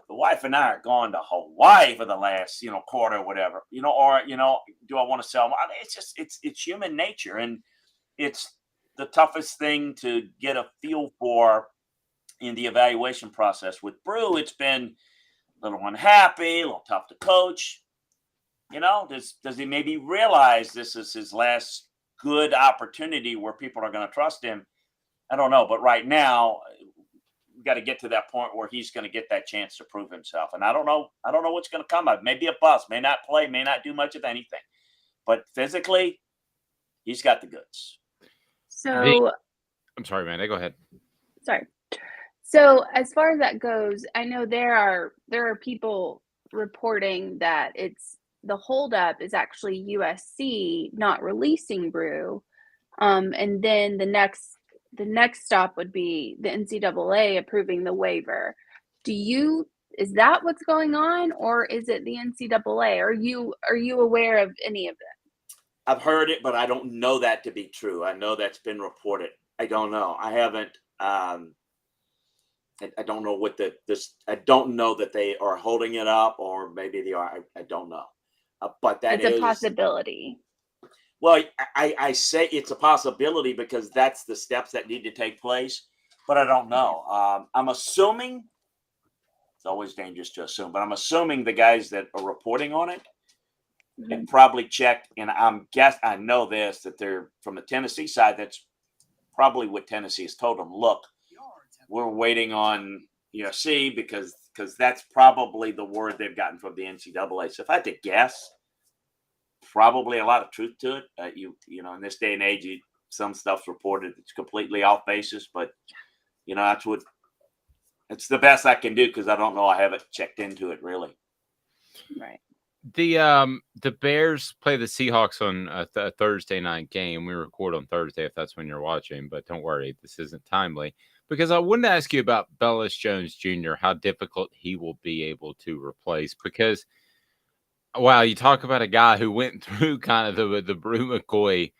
The wife and I are going to Hawaii for the last, quarter or whatever, or, do I want to sell?" I mean, it's just, it's human nature. And it's the toughest thing to get a feel for in the evaluation process. With Bru, it's been a little unhappy, a little tough to coach. Does he maybe realize this is his last good opportunity where people are going to trust him? I don't know. But right now, we've got to get to that point where he's going to get that chance to prove himself. And I don't know what's going to come of it. Maybe a bust, may not play, may not do much of anything. But physically, he's got the goods.
So
I'm sorry, Amanda. Go ahead.
Sorry. So as far as that goes, I know there are people reporting that the holdup is actually USC not releasing Bru, and then the next stop would be the NCAA approving the waiver. Is that what's going on, or is it the NCAA? Are you aware of any of that?
I've heard it, but I don't know that to be true. I know that's been reported. I don't know. I haven't. I don't know what I don't know that they are holding it up, or maybe they are. I don't know. But that
it's a possibility.
Well, I say it's a possibility because that's the steps that need to take place, but I don't know. I'm assuming, it's always dangerous to assume, but I'm assuming the guys that are reporting on it have probably checked, and I know this, that they're from the Tennessee side. That's probably what Tennessee has told them. Look, we're waiting on USC because that's probably the word they've gotten from the NCAA. So if I had to guess, probably a lot of truth to it. In this day and age, some stuff's reported that's completely off basis, but it's the best I can do because I don't know. I haven't checked into it really.
Right.
The Bears play the Seahawks on a Thursday night game. We record on Thursday if that's when you're watching, but don't worry, this isn't timely because I wanted to ask you about Bellis Jones Jr., how difficult he will be able to replace because, wow, you talk about a guy who went through kind of the Bru McCoy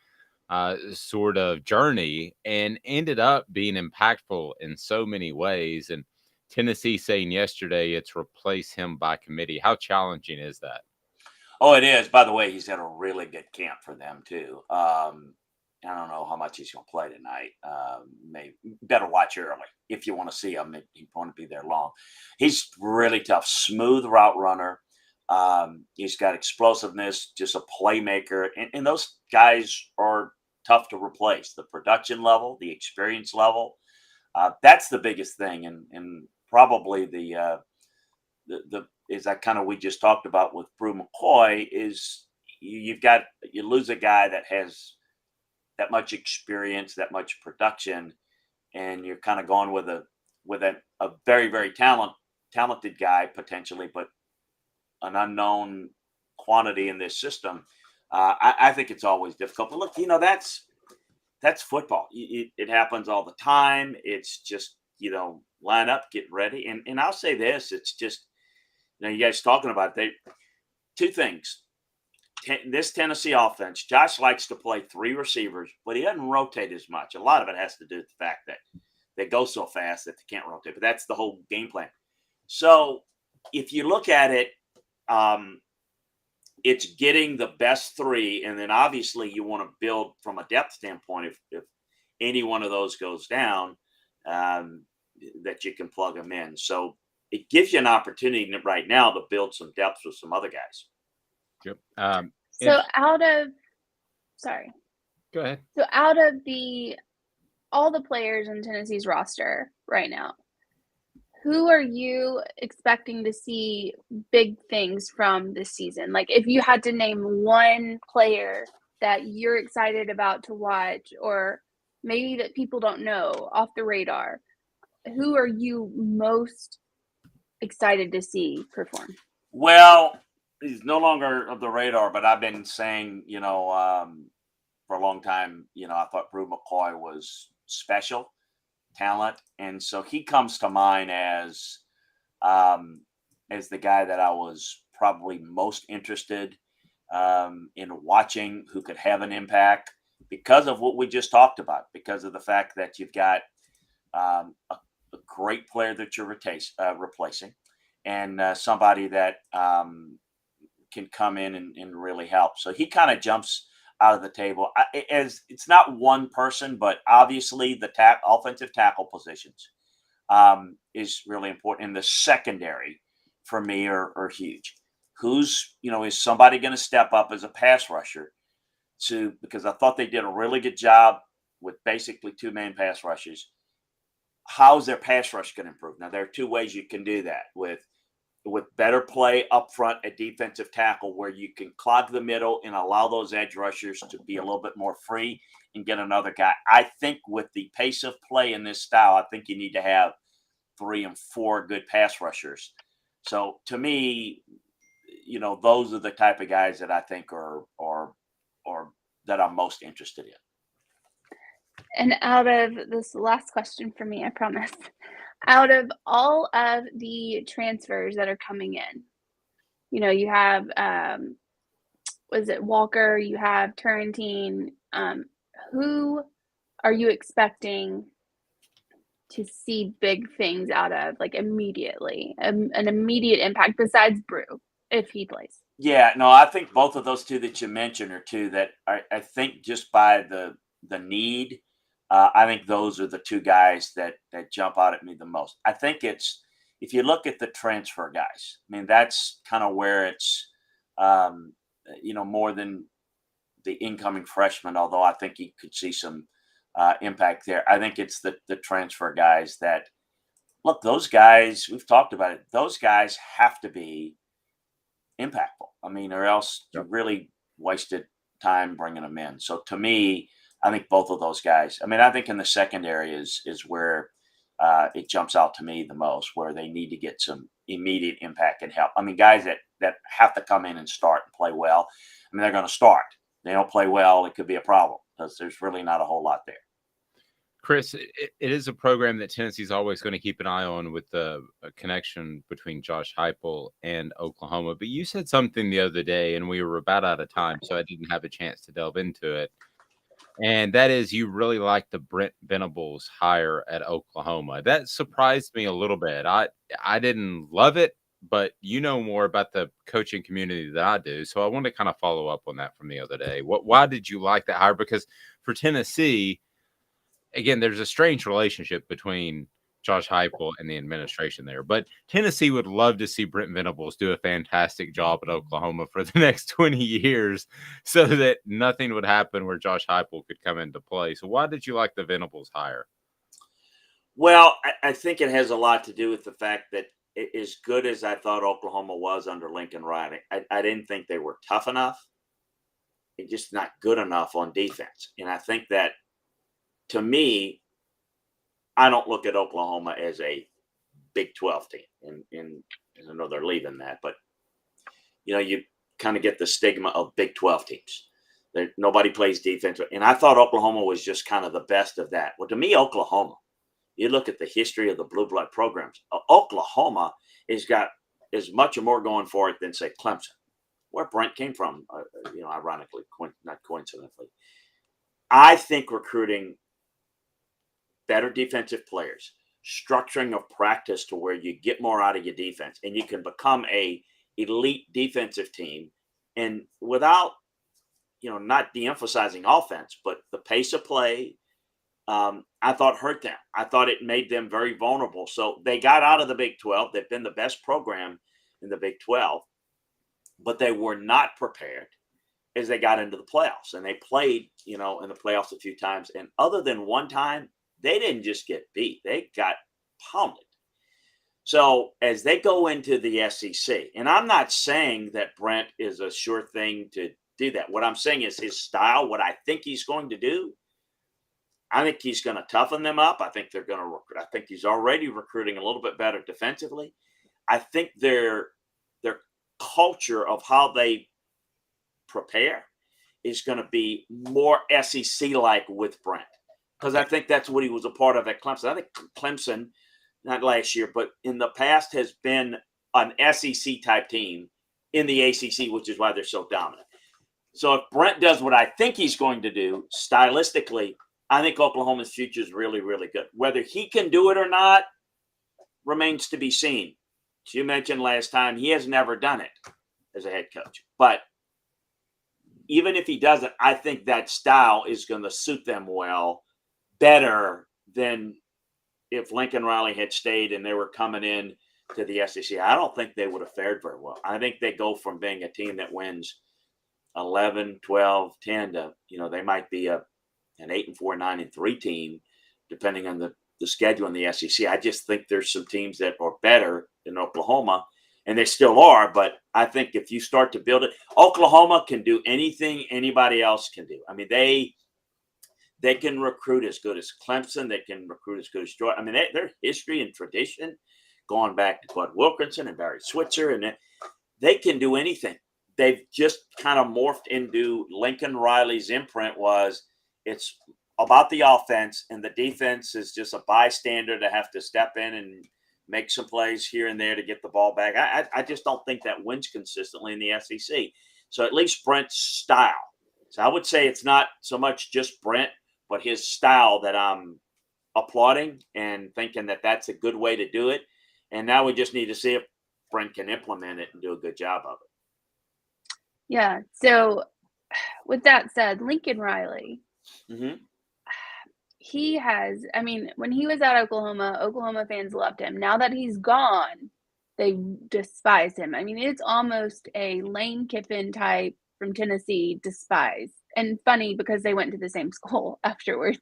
sort of journey and ended up being impactful in so many ways. And Tennessee saying yesterday it's replace him by committee. How challenging is that?
Oh, it is. By the way, he's had a really good camp for them too. I don't know how much he's going to play tonight. Maybe better watch early if you want to see him. He won't be there long. He's really tough, smooth route runner. He's got explosiveness, just a playmaker, and those guys are tough to replace. The production level, the experience level, that's the biggest thing, and probably the is that kind of we just talked about with Bru McCoy is you lose a guy that has that much experience, that much production, and you're kind of going with a very, very talented guy potentially, but an unknown quantity in this system. I think it's always difficult. But look, that's football. It happens all the time. It's just line up, get ready, and I'll say this: it's just you guys talking about two things. This Tennessee offense, Josh likes to play 3 receivers, but he doesn't rotate as much. A lot of it has to do with the fact that they go so fast that they can't rotate, but that's the whole game plan. So if you look at it, it's getting the best 3, and then obviously you want to build from a depth standpoint. If any one of those goes down, that you can plug them in. So it gives you an opportunity right now to build some depth with some other guys.
Yep.
So
Go ahead.
So out of all the players in Tennessee's roster right now, who are you expecting to see big things from this season? Like if you had to name one player that you're excited about to watch, or maybe that people don't know off the radar, who are you most excited to see perform?
Well, he's no longer of the radar, but I've been saying, for a long time, I thought Bru McCoy was special talent. And so he comes to mind as the guy that I was probably most interested in watching, who could have an impact because of what we just talked about, because of the fact that you've got a great player that you're replacing, and somebody that can come in and really help. So he kind of jumps out of the table. As it's not one person, but obviously the offensive tackle positions is really important. And the secondary for me are huge. Who's, is somebody going to step up as a pass rusher because I thought they did a really good job with basically two main pass rushers. How's their pass rush going to improve? Now, there are two ways you can do that with better play up front at defensive tackle, where you can clog the middle and allow those edge rushers to be a little bit more free and get another guy. I think with the pace of play in this style, I think you need to have 3 and 4 good pass rushers. So to me, those are the type of guys that I think are that I'm most interested in.
And out of this last question for me, I promise. Out of all of the transfers that are coming in, you have, was it Walker? You have Turrentine. Who are you expecting to see big things out of, like, immediately, an immediate impact besides Bru, if he plays?
Yeah, no, I think both of those two that you mentioned are two that I think just by the need, I think those are the two guys that jump out at me the most. I think it's, if you look at the transfer guys, I mean, that's kind of where it's, more than the incoming freshman, although I think you could see some impact there. I think it's the transfer guys that, look, those guys, we've talked about it, those guys have to be impactful. I mean, or else you really wasted time bringing them in. So to me, I think both of those guys, I mean, I think in the secondary is where it jumps out to me the most, where they need to get some immediate impact and help. I mean, guys that have to come in and start and play well. I mean, they're going to start. They don't play well, it could be a problem because there's really not a whole lot there.
Chris, it is a program that Tennessee's always going to keep an eye on with the connection between Josh Heupel and Oklahoma. But you said something the other day, and we were about out of time, so I didn't have a chance to delve into it. And that is, you really like the Brent Venables hire at Oklahoma. That surprised me a little bit. I didn't love it, but you know more about the coaching community than I do. So I want to kind of follow up on that from the other day. Why did you like that hire? Because for Tennessee, again, there's a strange relationship between Josh Heupel and the administration there. But Tennessee would love to see Brent Venables do a fantastic job at Oklahoma for the next 20 years so that nothing would happen where Josh Heupel could come into play. So why did you like the Venables hire?
Well, I think it has a lot to do with the fact that as good as I thought Oklahoma was under Lincoln Riley, I didn't think they were tough enough and just not good enough on defense. And I think that, to me, I don't look at Oklahoma as a Big 12 team. And I know they're leaving that, but, you kind of get the stigma of Big 12 teams. Nobody plays defense. And I thought Oklahoma was just kind of the best of that. Well, to me, Oklahoma, you look at the history of the blue blood programs, Oklahoma has got as much or more going for it than, say, Clemson, where Brent came from, ironically, not coincidentally. I think recruiting better defensive players, structuring of practice to where you get more out of your defense and you can become a elite defensive team, and without, not de-emphasizing offense, but the pace of play, I thought hurt them. I thought it made them very vulnerable. So they got out of the Big 12. They've been the best program in the Big 12, but they were not prepared as they got into the playoffs. And they played, in the playoffs a few times. And other than one time, they didn't just get beat. They got pummeled. So as they go into the SEC, and I'm not saying that Brent is a sure thing to do that. What I'm saying is his style, what I think he's going to do, I think he's going to toughen them up. I think they're going to recruit. I think he's already recruiting a little bit better defensively. I think they're culture of how they prepare is going to be more SEC-like with Brent, because I think that's what he was a part of at Clemson. I think Clemson, not last year, but in the past, has been an SEC-type team in the ACC, which is why they're so dominant. So if Brent does what I think he's going to do stylistically, I think Oklahoma's future is really, really good. Whether he can do it or not remains to be seen. As you mentioned last time, he has never done it as a head coach. But even if he doesn't, I think that style is going to suit them well, better than if Lincoln Riley had stayed and they were coming in to the SEC. I don't think they would have fared very well. I think they go from being a team that wins 11, 12, 10 to, they might be an 8-4, 9-3 team, depending on the schedule in the SEC. I just think there's some teams that are better than Oklahoma, and they still are. But I think if you start to build it, Oklahoma can do anything anybody else can do. I mean, they can recruit as good as Clemson. They can recruit as good as Georgia. I mean, their history and tradition, going back to Bud Wilkinson and Barry Switzer, and they can do anything. They've just kind of morphed into Lincoln Riley's imprint was it's about the offense, and the defense is just a bystander to have to step in and make some plays here and there to get the ball back. I just don't think that wins consistently in the SEC. So at least Brent's style. So I would say it's not so much just Brent, but his style that I'm applauding and thinking that that's a good way to do it. And now we just need to see if Brent can implement it and do a good job of it.
Yeah. So with that said, Lincoln Riley, he has, when he was at Oklahoma fans loved him. Now that he's gone, they despise him. It's almost a Lane Kiffin type from Tennessee despise. And funny because they went to the same school afterwards.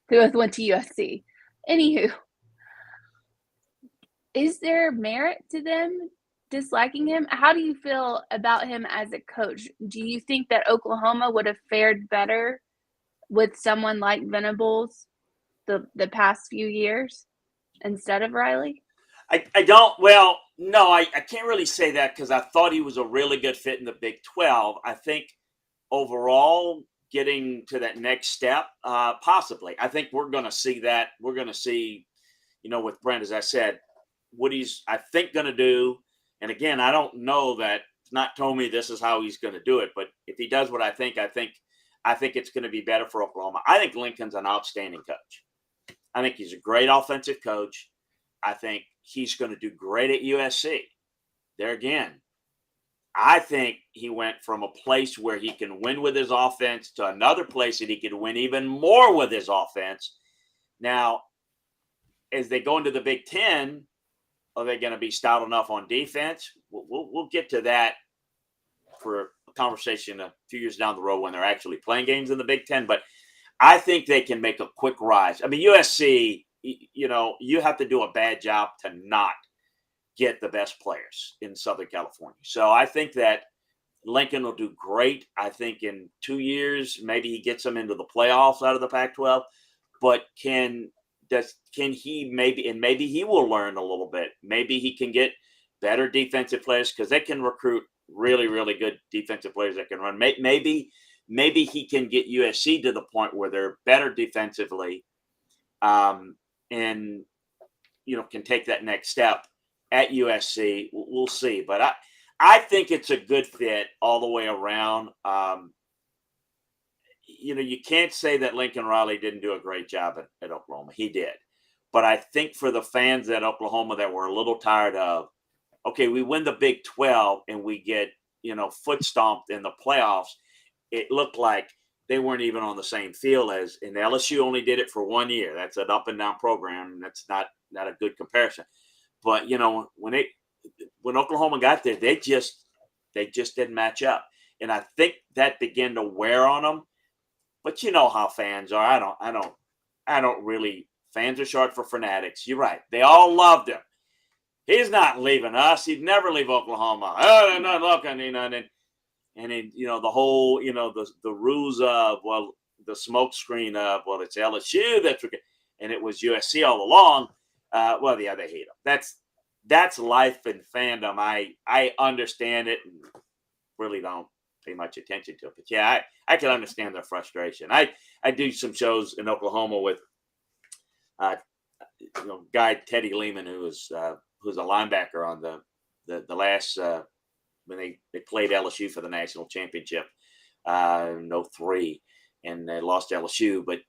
They both went to USC. Anywho, is there merit to them disliking him? How do you feel about him as a coach? Do you think that Oklahoma would have fared better with someone like Venables the past few years instead of Riley?
I don't. Well, no, I can't really say that because I thought he was a really good fit in the Big 12. I think overall getting to that next step, possibly. I think we're going to see that. We're going to see, with Brent, as I said, what he's, I think, going to do. And again, I don't know that it's not told me this is how he's going to do it. But if he does what I think it's going to be better for Oklahoma. I think Lincoln's an outstanding coach. I think he's a great offensive coach. I think he's going to do great at USC. There again, I think he went from a place where he can win with his offense to another place that he could win even more with his offense. Now, as they go into the Big Ten, are they going to be stout enough on defense? We'll get to that for a conversation a few years down the road when they're actually playing games in the Big Ten. But I think they can make a quick rise. USC, you have to do a bad job to not get the best players in Southern California. So I think that Lincoln will do great. I think in 2 years, maybe he gets them into the playoffs out of the Pac-12. But can he maybe he will learn a little bit. Maybe he can get better defensive players because they can recruit really, really good defensive players that can run. Maybe he can get USC to the point where they're better defensively, and can take that next step at USC. We'll see, but I think it's a good fit all the way around. You can't say that Lincoln Riley didn't do a great job at Oklahoma. He did. But I think for the fans at Oklahoma that were a little tired of, okay, we win the Big 12 and we get, foot stomped in the playoffs. It looked like they weren't even on the same field and LSU only did it for 1 year. That's an up and down program. And that's not a good comparison. But, when Oklahoma got there, they just didn't match up. And I think that began to wear on them. But you know how fans are. I don't really. Fans are short for fanatics. You're right. They all loved him. He's not leaving us. He'd never leave Oklahoma. Oh, they're not looking. And then the whole the ruse of the smoke screen of it's LSU and it was USC all along. They hate him. that's life in fandom. I understand it and really don't pay much attention to it. But yeah, I can understand their frustration. I do some shows in Oklahoma with guy Teddy Lehman, who's a linebacker on the last when they played LSU for the national championship in 03, and they lost LSU. But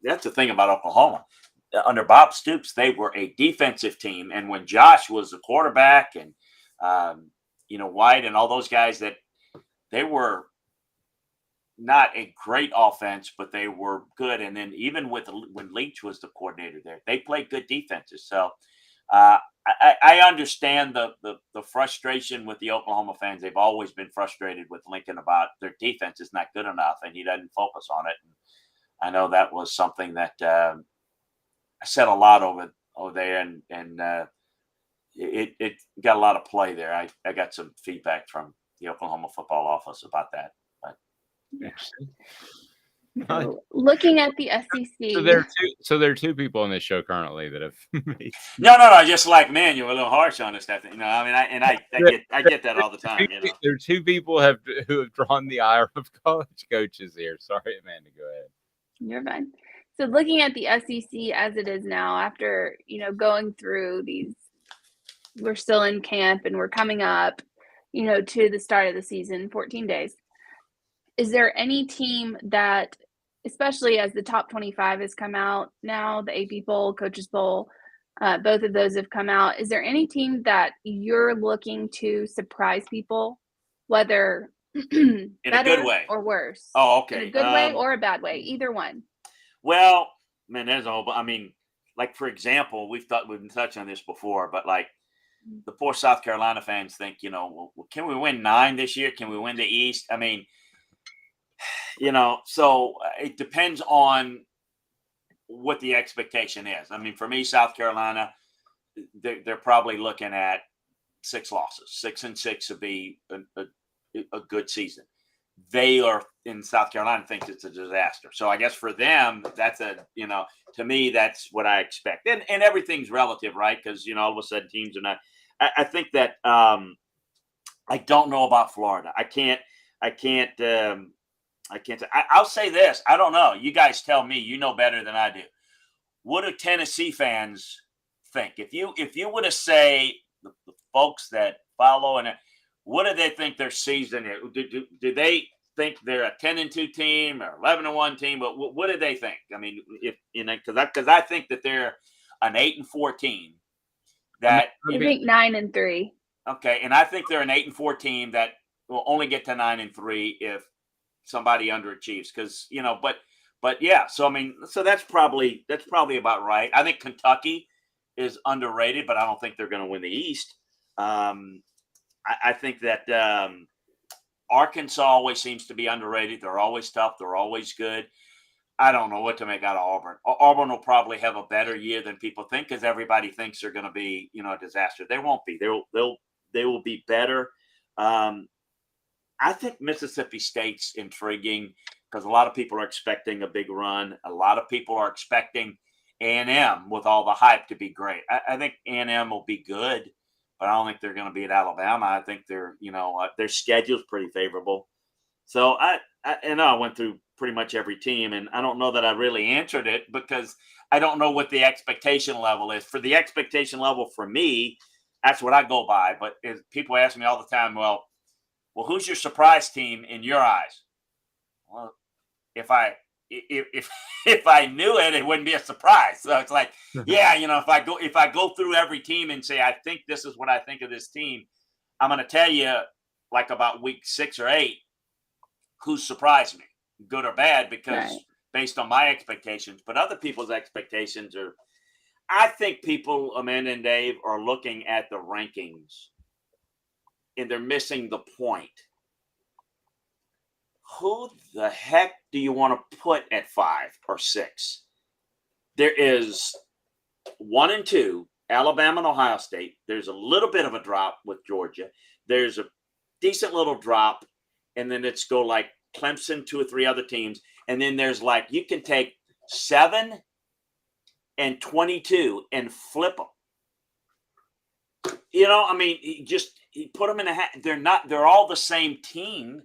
that's the thing about Oklahoma. Under Bob Stoops, they were a defensive team, and when Josh was the quarterback, and White and all those guys, that they were not a great offense, but they were good. And then even when Leach was the coordinator there, they played good defenses. So I understand the frustration with the Oklahoma fans. They've always been frustrated with Lincoln about their defense is not good enough, and he doesn't focus on it. And I know that was something that I said a lot over there, and it got a lot of play there. I got some feedback from the Oklahoma football office about that.
So, looking at the SEC,
so there are two people on this show currently that have made.
No. Just like, man, you're a little harsh on this stuff. I get that all the time.
There are two people who have drawn the ire of college coaches here. Sorry, Amanda, go ahead.
You're fine. So looking at the SEC as it is now, after going through these, we're still in camp and we're coming up, to the start of the season, 14 days. Is there any team that, especially as the top 25 has come out now, the AP poll, Coaches poll, both of those have come out. Is there any team that you're looking to surprise people, whether
in
better
a good way
or worse?
Oh, okay.
In a good way or a bad way, either one.
Well, man, there's a whole. I mean, like for example, we've been touching on this before, but like the poor South Carolina fans think, well, can we win 9 this year? Can we win the East? I mean, so it depends on what the expectation is. I mean, for me, South Carolina, they're probably looking at 6 losses. 6-6 would be a good season. They are in South Carolina thinks it's a disaster. So I guess for them, that's to me, that's what I expect. And everything's relative, right? Because, all of a sudden teams are not. I think that I don't know about Florida. I can't. I'll say this. I don't know. You guys tell me. You know better than I do. What do Tennessee fans think? If you were to say the folks that follow and what do they think their season is? Do they think they're a 10-2 team or 11-1 team? But what do they think? I mean, because I think that they're an 8-4 team. That
I think 9-3.
Okay, and I think they're an 8-4 team that will only get to 9-3 if somebody underachieves. Because but yeah. So I mean, so that's probably about right. I think Kentucky is underrated, but I don't think they're going to win the East. I think that Arkansas always seems to be underrated. They're always tough. They're always good. I don't know what to make out of Auburn. Auburn will probably have a better year than people think because everybody thinks they're going to be, a disaster. They won't be. They will be better. I think Mississippi State's intriguing because a lot of people are expecting a big run. A lot of people are expecting A&M with all the hype to be great. I think A&M will be good. But I don't think they're going to beat Alabama. I think their schedule's pretty favorable. So I went through pretty much every team, and I don't know that I really answered it because I don't know what the expectation level is. For the expectation level for me, that's what I go by. But people ask me all the time, well, who's your surprise team in your eyes? Well, if I knew it, it wouldn't be a surprise. So it's like, yeah, if I go through every team and say, I think this is what I think of this team, I'm going to tell you like about week 6 or 8, who surprised me, good or bad, because based on my expectations, but other people's expectations I think people, Amanda and Dave, are looking at the rankings and they're missing the point. Who the heck do you want to put at 5 or 6? There is 1 and 2, Alabama and Ohio State. There's a little bit of a drop with Georgia. There's a decent little drop. And then let's go like Clemson, 2 or 3 other teams. And then there's like, you can take 7 and 22 and flip them. He put them in a hat. They're all the same team.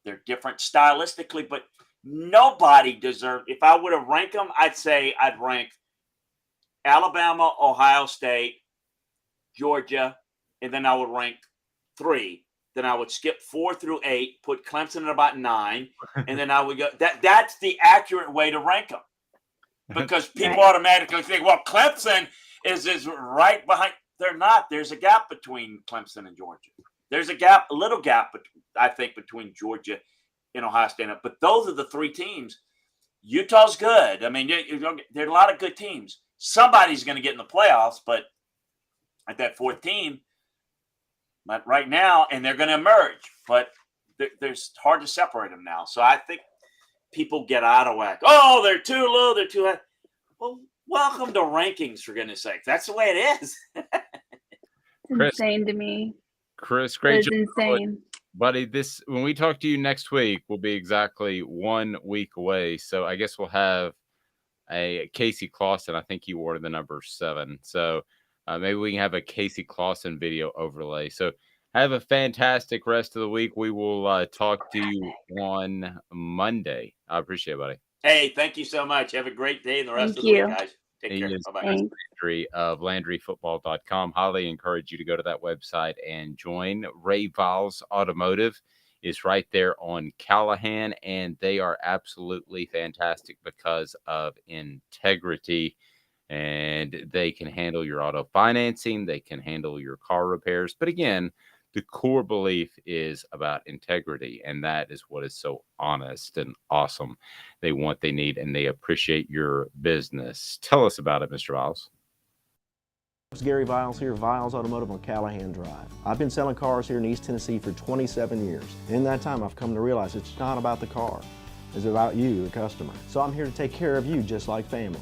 They're different stylistically, but nobody deserved. If I would have ranked them, I'd say I'd rank Alabama, Ohio State, Georgia, and then I would rank 3. Then I would skip 4 through 8, put Clemson at about 9, and then I would go. That's the accurate way to rank them, because people automatically think, well, Clemson is right behind. They're not. There's a gap between Clemson and Georgia. There's a little gap, I think, between Georgia and Ohio State. But those are the 3 teams. Utah's good. I mean, there are a lot of good teams. Somebody's going to get in the playoffs, but at that 4th team, but right now, and they're going to emerge. But there's hard to separate them now. So I think people get out of whack. Oh, they're too low. They're too high. Well, welcome to rankings, for goodness sake. That's the way it is.
It's insane to me.
Chris, great job,
insane.
buddy. When we talk to you next week, will be exactly 1 week away. So I guess we'll have a Casey Clausen. I think you wore the number 7. So maybe we can have a Casey Clausen video overlay. So have a fantastic rest of the week. We will talk to you on Monday. I appreciate it, buddy.
Hey, thank you so much. Have a great day and the rest of the week, guys. Take care. Bye-bye.
Landry of LandryFootball.com. Highly encourage you to go to that website and join. Ray Viles Automotive is right there on Callahan, and they are absolutely fantastic because of integrity. And they can handle your auto financing. They can handle your car repairs. But again, the core belief is about integrity, and that is what is so honest and awesome. They want, they need, and they appreciate your business. Tell us about it, Mr. Viles.
It's Gary Viles here, Viles Automotive on Callahan Drive. I've been selling cars here in East Tennessee for 27 years. In that time, I've come to realize it's not about the car. It's about you, the customer. So I'm here to take care of you just like family.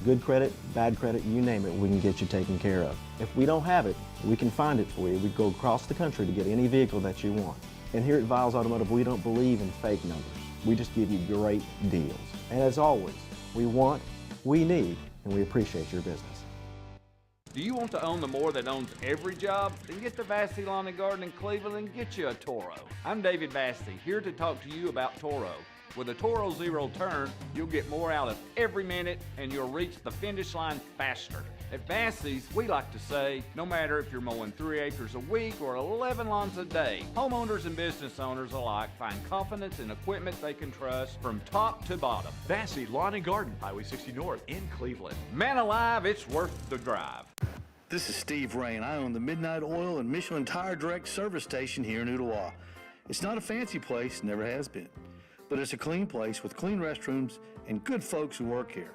Good credit, bad credit, you name it, we can get you taken care of. If we don't have it, we can find it for you. We go across the country to get any vehicle that you want. And here at Viles Automotive, we don't believe in fake numbers. We just give you great deals. And as always, we want, we need, and we appreciate your business.
Do you want to own the more that owns every job? Then get to Vassey Lawn and Garden in Cleveland and get you a Toro. I'm David Vassey, here to talk to you about Toro. With a Toro Zero Turn, you'll get more out of every minute and you'll reach the finish line faster. At Vassey's, we like to say, no matter if you're mowing 3 acres a week or 11 lawns a day, homeowners and business owners alike find confidence in equipment they can trust from top to bottom.
Vassey Lawn and Garden, Highway 60 North in Cleveland.
Man alive, it's worth the drive.
This is Steve Rain. I own the Midnight Oil and Michelin Tire Direct service station here in Ooltewah. It's not a fancy place, never has been, but it's a clean place with clean restrooms and good folks who work here.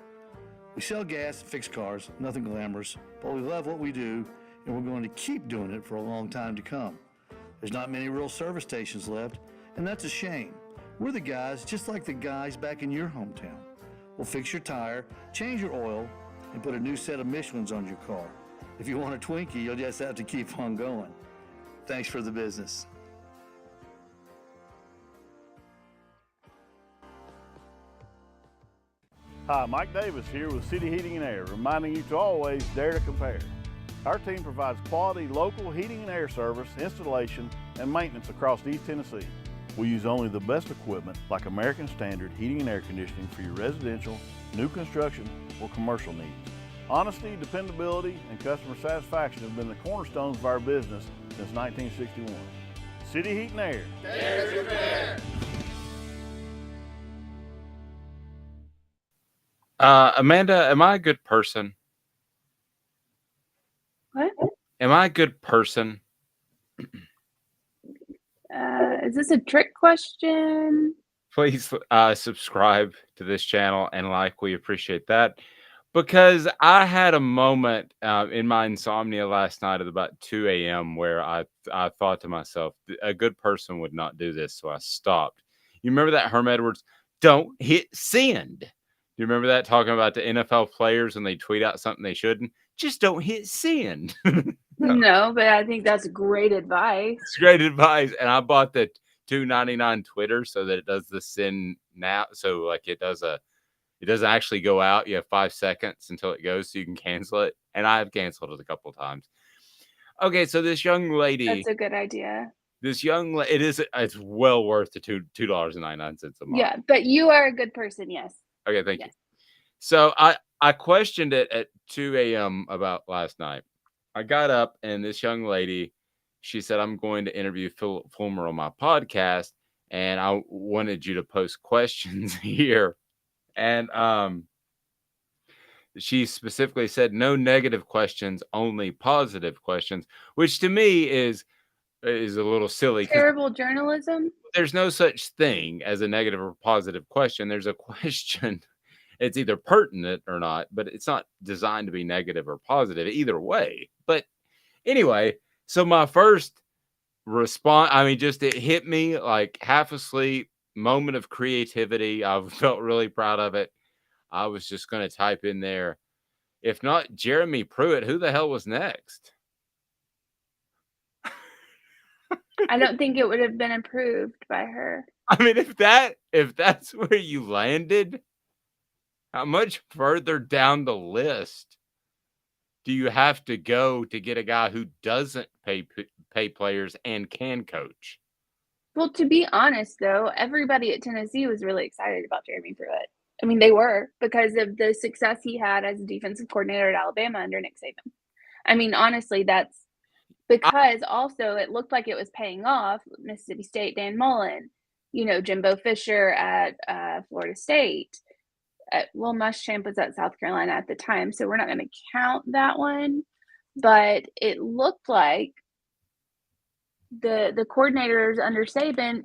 We sell gas and fix cars, nothing glamorous, but we love what we do, and we're going to keep doing it for a long time to come. There's not many real service stations left, and that's a shame. We're the guys just like the guys back in your hometown. We'll fix your tire, change your oil, and put a new set of Michelins on your car. If you want a Twinkie, you'll just have to keep on going. Thanks for the business.
Hi, Mike Davis here with City Heating and Air, reminding you to always dare to compare. Our team provides quality local heating and air service, installation, and maintenance across East Tennessee. We use only the best equipment like American Standard heating and air conditioning for your residential, new construction, or commercial needs. Honesty, dependability, and customer satisfaction have been the cornerstones of our business since 1961. City Heat and Air.
Dare to compare.
Amanda, am I a good person?
What?
Am I a good person?
Is this a trick question?
Please subscribe to this channel and like. We appreciate that. Because I had a moment in my insomnia last night at about 2 a.m. where I thought to myself, a good person would not do this, so I stopped. You remember that Herm Edwards, don't hit send. Do you remember that, talking about the NFL players when they tweet out something they shouldn't? Just don't hit send.
No, but I think that's great advice.
It's great advice. And I bought the $2.99 Twitter so that it does the send now. So like it doesn't actually go out. You have 5 seconds until it goes so you can cancel it. And I have canceled it a couple of times. Okay, so this young lady,
That's a good idea.
it's well worth the $2.99 a month.
Yeah, but you are a good person. Yes.
Okay, thank you.
Yes.
So I questioned it at 2 a.m. about last night. I got up and this young lady, she said, I'm going to interview Phil Fulmer on my podcast, and I wanted you to post questions here. And she specifically said no negative questions, only positive questions, which to me is a little silly.
Terrible journalism.
There's no such thing as a negative or positive question. There's a question. It's either pertinent or not, but it's not designed to be negative or positive either way. But anyway, so my first response, just it hit me like half asleep, moment of creativity. I felt really proud of it. I was just going to type in there, if not Jeremy Pruitt, who the hell was next?
I don't think it would have been approved by her.
If that's where you landed, how much further down the list do you have to go to get a guy who doesn't pay players and can coach?
Well, to be honest, though, everybody at Tennessee was really excited about Jeremy Pruitt. They were, because of the success he had as a defensive coordinator at Alabama under Nick Saban. Honestly, that's because also it looked like it was paying off. Mississippi State, Dan Mullen, Jimbo Fisher at Florida State. Will Muschamp was at South Carolina at the time, so we're not going to count that one. But it looked like the coordinators under Saban,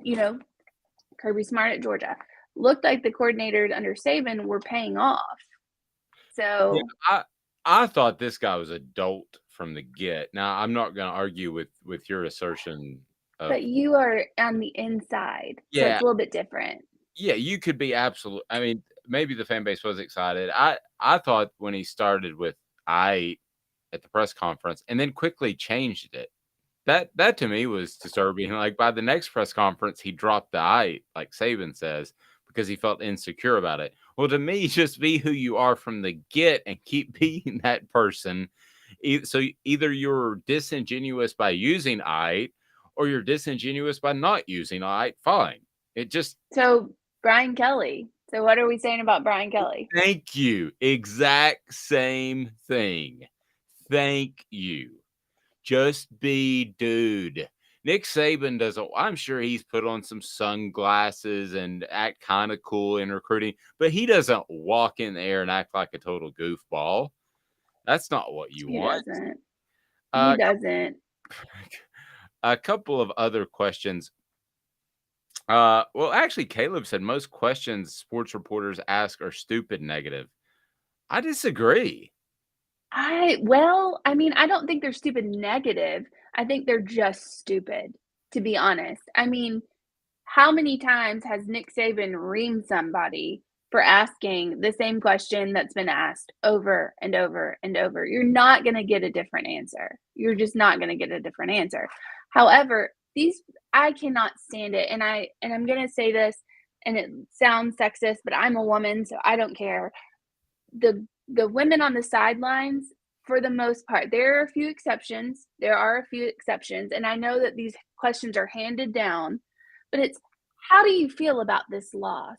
Kirby Smart at Georgia, looked like the coordinators under Saban were paying off. So
yeah, I thought this guy was a dolt from the get. Now, I'm not going to argue with your assertion.
But you are on the inside, so it's a little bit different.
Yeah, you could be absolute. Maybe the fan base was excited. I thought when he started with I at the press conference and then quickly changed it, that to me was disturbing. Like by the next press conference, he dropped the I, like Saban says, because he felt insecure about it. Well, to me, just be who you are from the get and keep being that person. So either you're disingenuous by using I, or you're disingenuous by not using I. Fine.
So Brian Kelly. So what are we saying about Brian Kelly?
Thank you. Exact same thing. Thank you. Just be dude. Nick Saban I'm sure he's put on some sunglasses and act kind of cool in recruiting, but he doesn't walk in the air and act like a total goofball. That's not what you want.
He doesn't.
A couple of other questions. Well, actually, Caleb said most questions sports reporters ask are stupid negative. I disagree.
I don't think they're stupid negative. I think they're just stupid, to be honest. How many times has Nick Saban reamed somebody for asking the same question that's been asked over and over and over? You're not going to get a different answer. You're just not going to get a different answer. However, I cannot stand it. And I'm going to say this, and it sounds sexist, but I'm a woman, so I don't care. The women on the sidelines, for the most part, there are a few exceptions. And I know that these questions are handed down, but it's, how do you feel about this loss?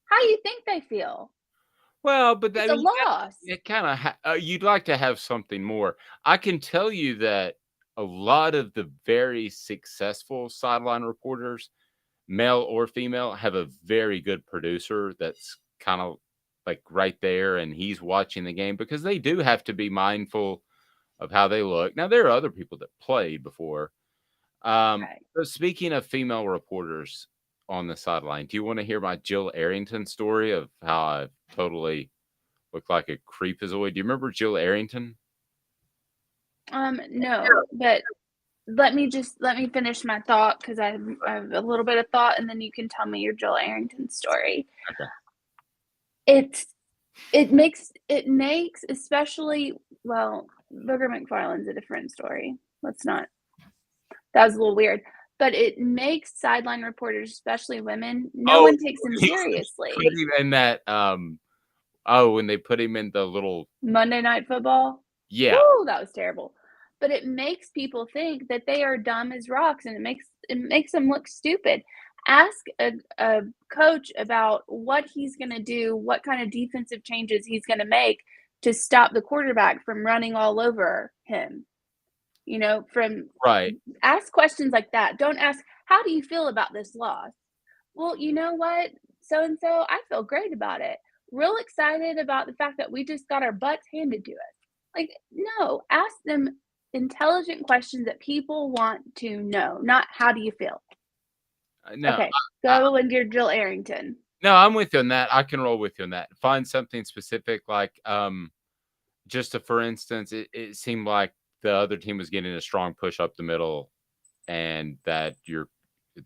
How do you think they feel?
Well, but
it's a loss.
It kind of you'd like to have something more. I can tell you that a lot of the very successful sideline reporters, male or female, have a very good producer that's kind of like right there, and he's watching the game, because they do have to be mindful of how they look. Now, there are other people that played before. So speaking of female reporters on the sideline, do you want to hear my Jill Arrington story of how I totally look like a creepazoid? Do you remember Jill Arrington?
No, but let me finish my thought, because I have a little bit of thought, and then you can tell me your Jill Arrington story.
Okay.
It makes especially, well, Booger McFarland's a different story. That was a little weird, but it makes sideline reporters, especially women, no one takes them seriously.
In that, when they put him in the little
Monday Night Football.
Yeah.
Ooh, that was terrible. but it makes people think that they are dumb as rocks, and it makes them look stupid. Ask a coach about what he's going to do, what kind of defensive changes he's going to make to stop the quarterback from running all over him.
Right.
Ask questions like that. Don't ask, how do you feel about this loss? Well, you know what? So-and-so, I feel great about it. Real excited about the fact that we just got our butts handed to us. Like, no, ask them intelligent questions that people want to know, not how do you feel?
No,
Okay, go and your Jill Arrington.
No, I'm with you on that. I can roll with you on that. Find something specific, like for instance, it seemed like the other team was getting a strong push up the middle, and that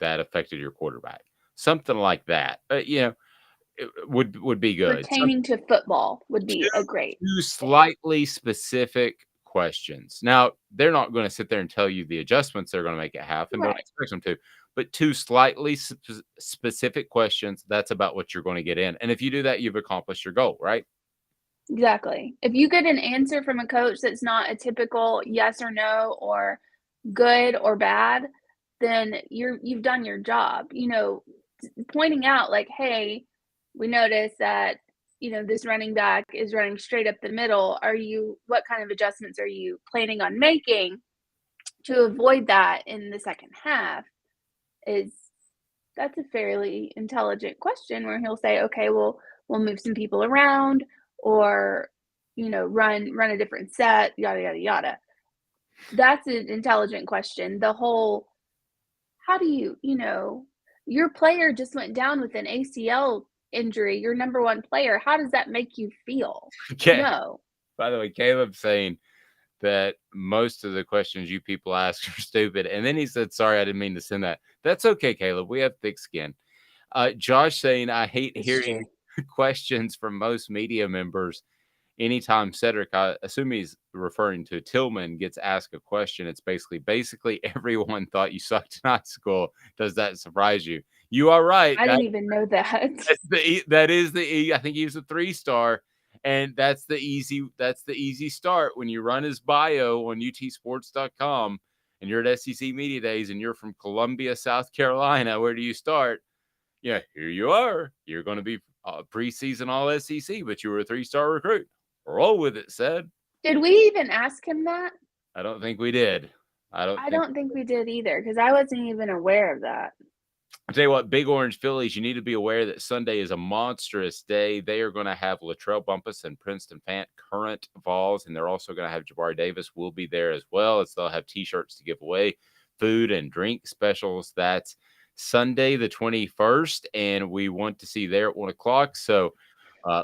affected your quarterback. Something like that. It would be good.
Pertaining to football would be a great.
Two slightly specific questions. Now, they're not going to sit there and tell you the adjustments they're going to make at half, and don't expect them to. But two slightly specific questions, that's about what you're going to get in. And if you do that, you've accomplished your goal, right?
Exactly. If you get an answer from a coach that's not a typical yes or no or good or bad, then you've done your job. Pointing out like, hey, we noticed that, this running back is running straight up the middle. What kind of adjustments are you planning on making to avoid that in the second half? That's a fairly intelligent question where he'll say, okay, well, we'll move some people around or, run a different set, yada, yada, yada. That's an intelligent question. The whole, how do you, your player just went down with an ACL injury, your number one player. How does that make you feel?
Okay.
No.
By the way, Caleb's saying that most of the questions you people ask are stupid. And then he said, sorry, I didn't mean to send that. That's okay, Caleb. We have thick skin. Josh saying, I hate hearing questions from most media members. Anytime Cedric, I assume he's referring to Tillman, gets asked a question, it's basically everyone thought you sucked in high school. Does that surprise you? You are right.
I didn't even know that.
That is the I think he was a 3-star. And that's the easy start when you run his bio on utsports.com and you're at SEC Media Days and you're from Columbia, South Carolina. Where do you start? Yeah, here you are. You're going to be preseason all SEC, but you were a 3-star recruit. Roll with it, said.
Did we even ask him that?
I don't think we did.
I don't think we did either, because I wasn't even aware of that.
I'll tell you what, Big Orange Phillies, you need to be aware that Sunday is a monstrous day. They are going to have Latrell Bumpus and Princeton Fant, current Vols, and they're also going to have Jabari Davis will be there as well, as they'll have T-shirts to give away, food and drink specials. That's Sunday the 21st, and we want to see you there at 1 o'clock. So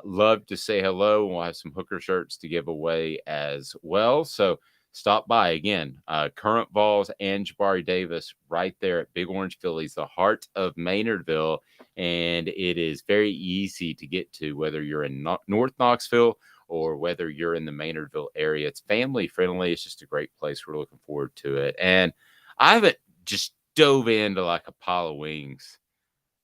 love to say hello. We'll have some Hooker shirts to give away as well. So stop by again. Current Vols and Jabari Davis right there at Big Orange Phillies, the heart of Maynardville. And it is very easy to get to, whether you're in North Knoxville or whether you're in the Maynardville area. It's family friendly. It's just a great place. We're looking forward to it. And I haven't just dove into like a pile of wings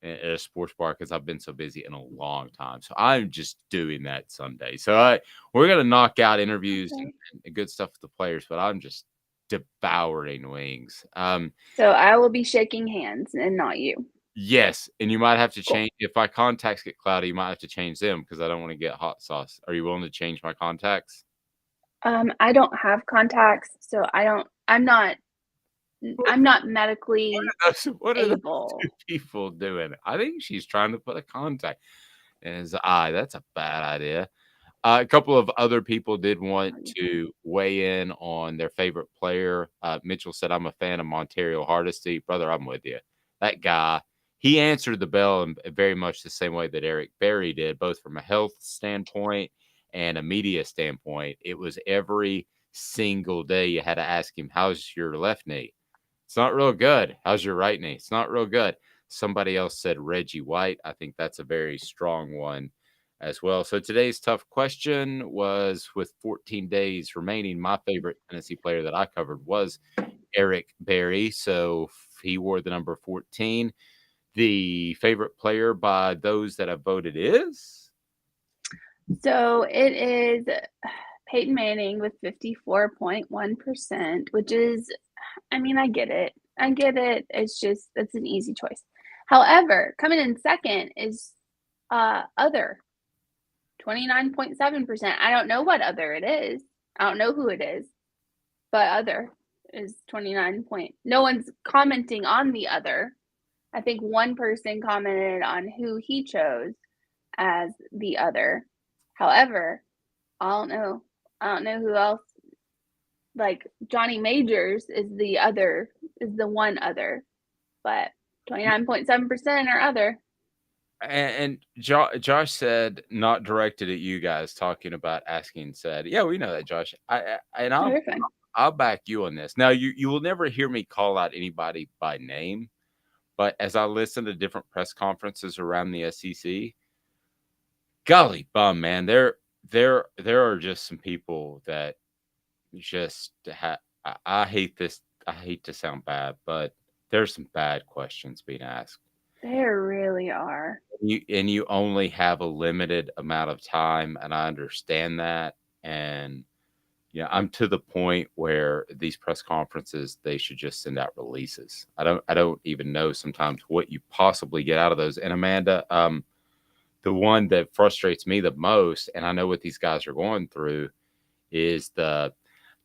at a sports bar because I've been so busy in a long time. So I'm just doing that Sunday. So we're going to knock out interviews and good stuff with the players, but I'm just devouring wings.
So I will be shaking hands and not you.
Yes. And you might have to change. If my contacts get cloudy, you might have to change them because I don't want to get hot sauce. Are you willing to change my contacts?
I don't have contacts, so I'm not medically
what are
able.
those two people doing? I think she's trying to put a contact in his eye. That's a bad idea. A couple of other people did want to weigh in on their favorite player. Mitchell said, I'm a fan of Montario Hardesty. Brother, I'm with you. That guy, he answered the bell in very much the same way that Eric Berry did, both from a health standpoint and a media standpoint. It was every single day you had to ask him, how's your left knee? It's not real good. How's your right knee? It's not real good. Somebody else said Reggie White. I think that's a very strong one as well. So today's tough question was, with 14 days remaining, my favorite Tennessee player that I covered was Eric Berry. So he wore the number 14. The favorite player by those that have voted is?
So it is Peyton Manning with 54.1%, which is, I mean, I get it. It's an easy choice. However, coming in second is other, 29.7%. I don't know what other it is. I don't know who it is, but other is 29 point. No one's commenting on the other. I think one person commented on who he chose as the other. However, I don't know who else. Like Johnny Majors is the one other, but 29.7% are other.
And Josh said, not directed at you guys, talking about asking said, yeah, we know that, Josh. I'll back you on this. Now, you will never hear me call out anybody by name, but as I listen to different press conferences around the SEC, golly bum, man, there are just some people that just I hate this. I hate to sound bad, but there's some bad questions being asked.
There really are.
You only have a limited amount of time, and I understand that. And yeah, I'm to the point where these press conferences, they should just send out releases. I don't even know sometimes what you possibly get out of those. And Amanda, the one that frustrates me the most, and I know what these guys are going through, is the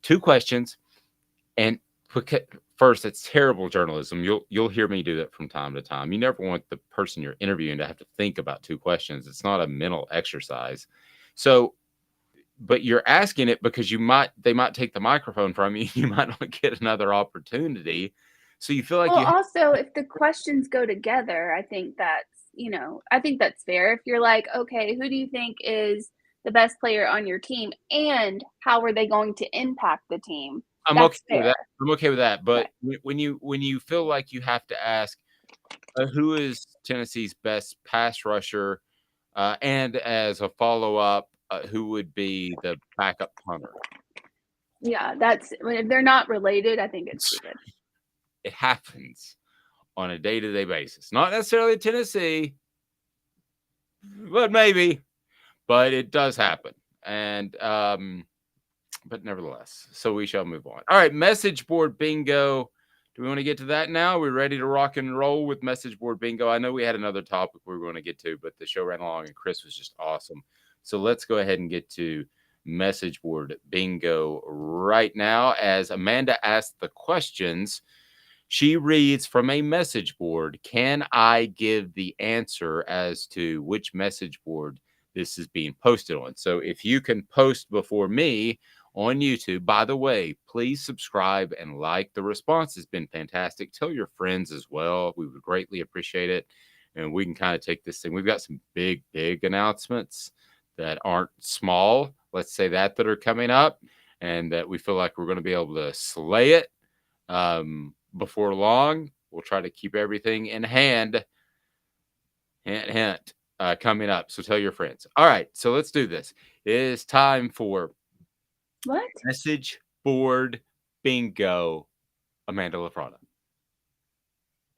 2 questions. And first, it's terrible journalism. You'll hear me do that from time to time. You never want the person you're interviewing to have to think about 2 questions. It's not a mental exercise. So, but you're asking it because they might take the microphone from you. You might not get another opportunity. So you feel like
also, if the questions go together, I think that's fair. If you're like, okay, who do you think is the best player on your team, and how are they going to impact the team?
I'm okay with that. But when you feel like you have to ask who is Tennessee's best pass rusher, and as a follow-up, who would be the backup punter?
Yeah, if they're not related, I think it's stupid.
It happens on a day-to-day basis. Not necessarily at Tennessee, but maybe. But it does happen. And but nevertheless, so we shall move on. All right, message board bingo. Do we want to get to that now? Are we ready to rock and roll with message board bingo? I know we had another topic we were going to get to, but the show ran along and Chris was just awesome. So let's go ahead and get to message board bingo right now. As Amanda asked the questions, she reads from a message board. Can I give the answer as to which message board this is being posted on? So if you can post before me on YouTube, by the way, please subscribe and like. The response has been fantastic. Tell your friends as well. We would greatly appreciate it. And we can kind of take this thing. We've got some big announcements that aren't small, let's say that are coming up, and that we feel like we're going to be able to slay it before long. We'll try to keep everything in hand. Hint, coming up. So tell your friends. All right, so let's do this. It is time for
what?
Message board bingo. Amanda LaFratta.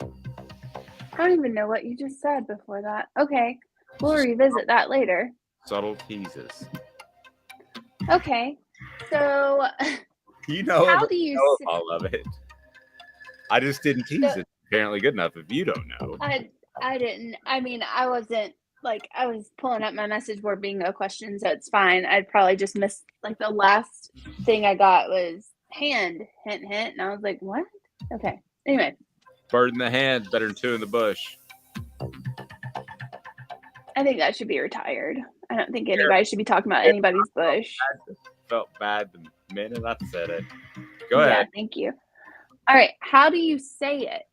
I don't even know what you just said before that. Okay, we'll revisit that later.
Subtle teases.
Okay, so
how do you know all of it? I just didn't tease it apparently good enough if you don't know.
I didn't. I mean, I wasn't I was pulling up my message board bingo question, so it's fine. I'd probably just missed the last thing I got was hand, hint, and I was like, what? Okay. Anyway.
Bird in the hand, better than 2 in the bush.
I think that should be retired. I don't think anybody should be talking about anybody's bush.
Felt bad the minute I said it. Go ahead.
Yeah, thank you. All right. How do you say it?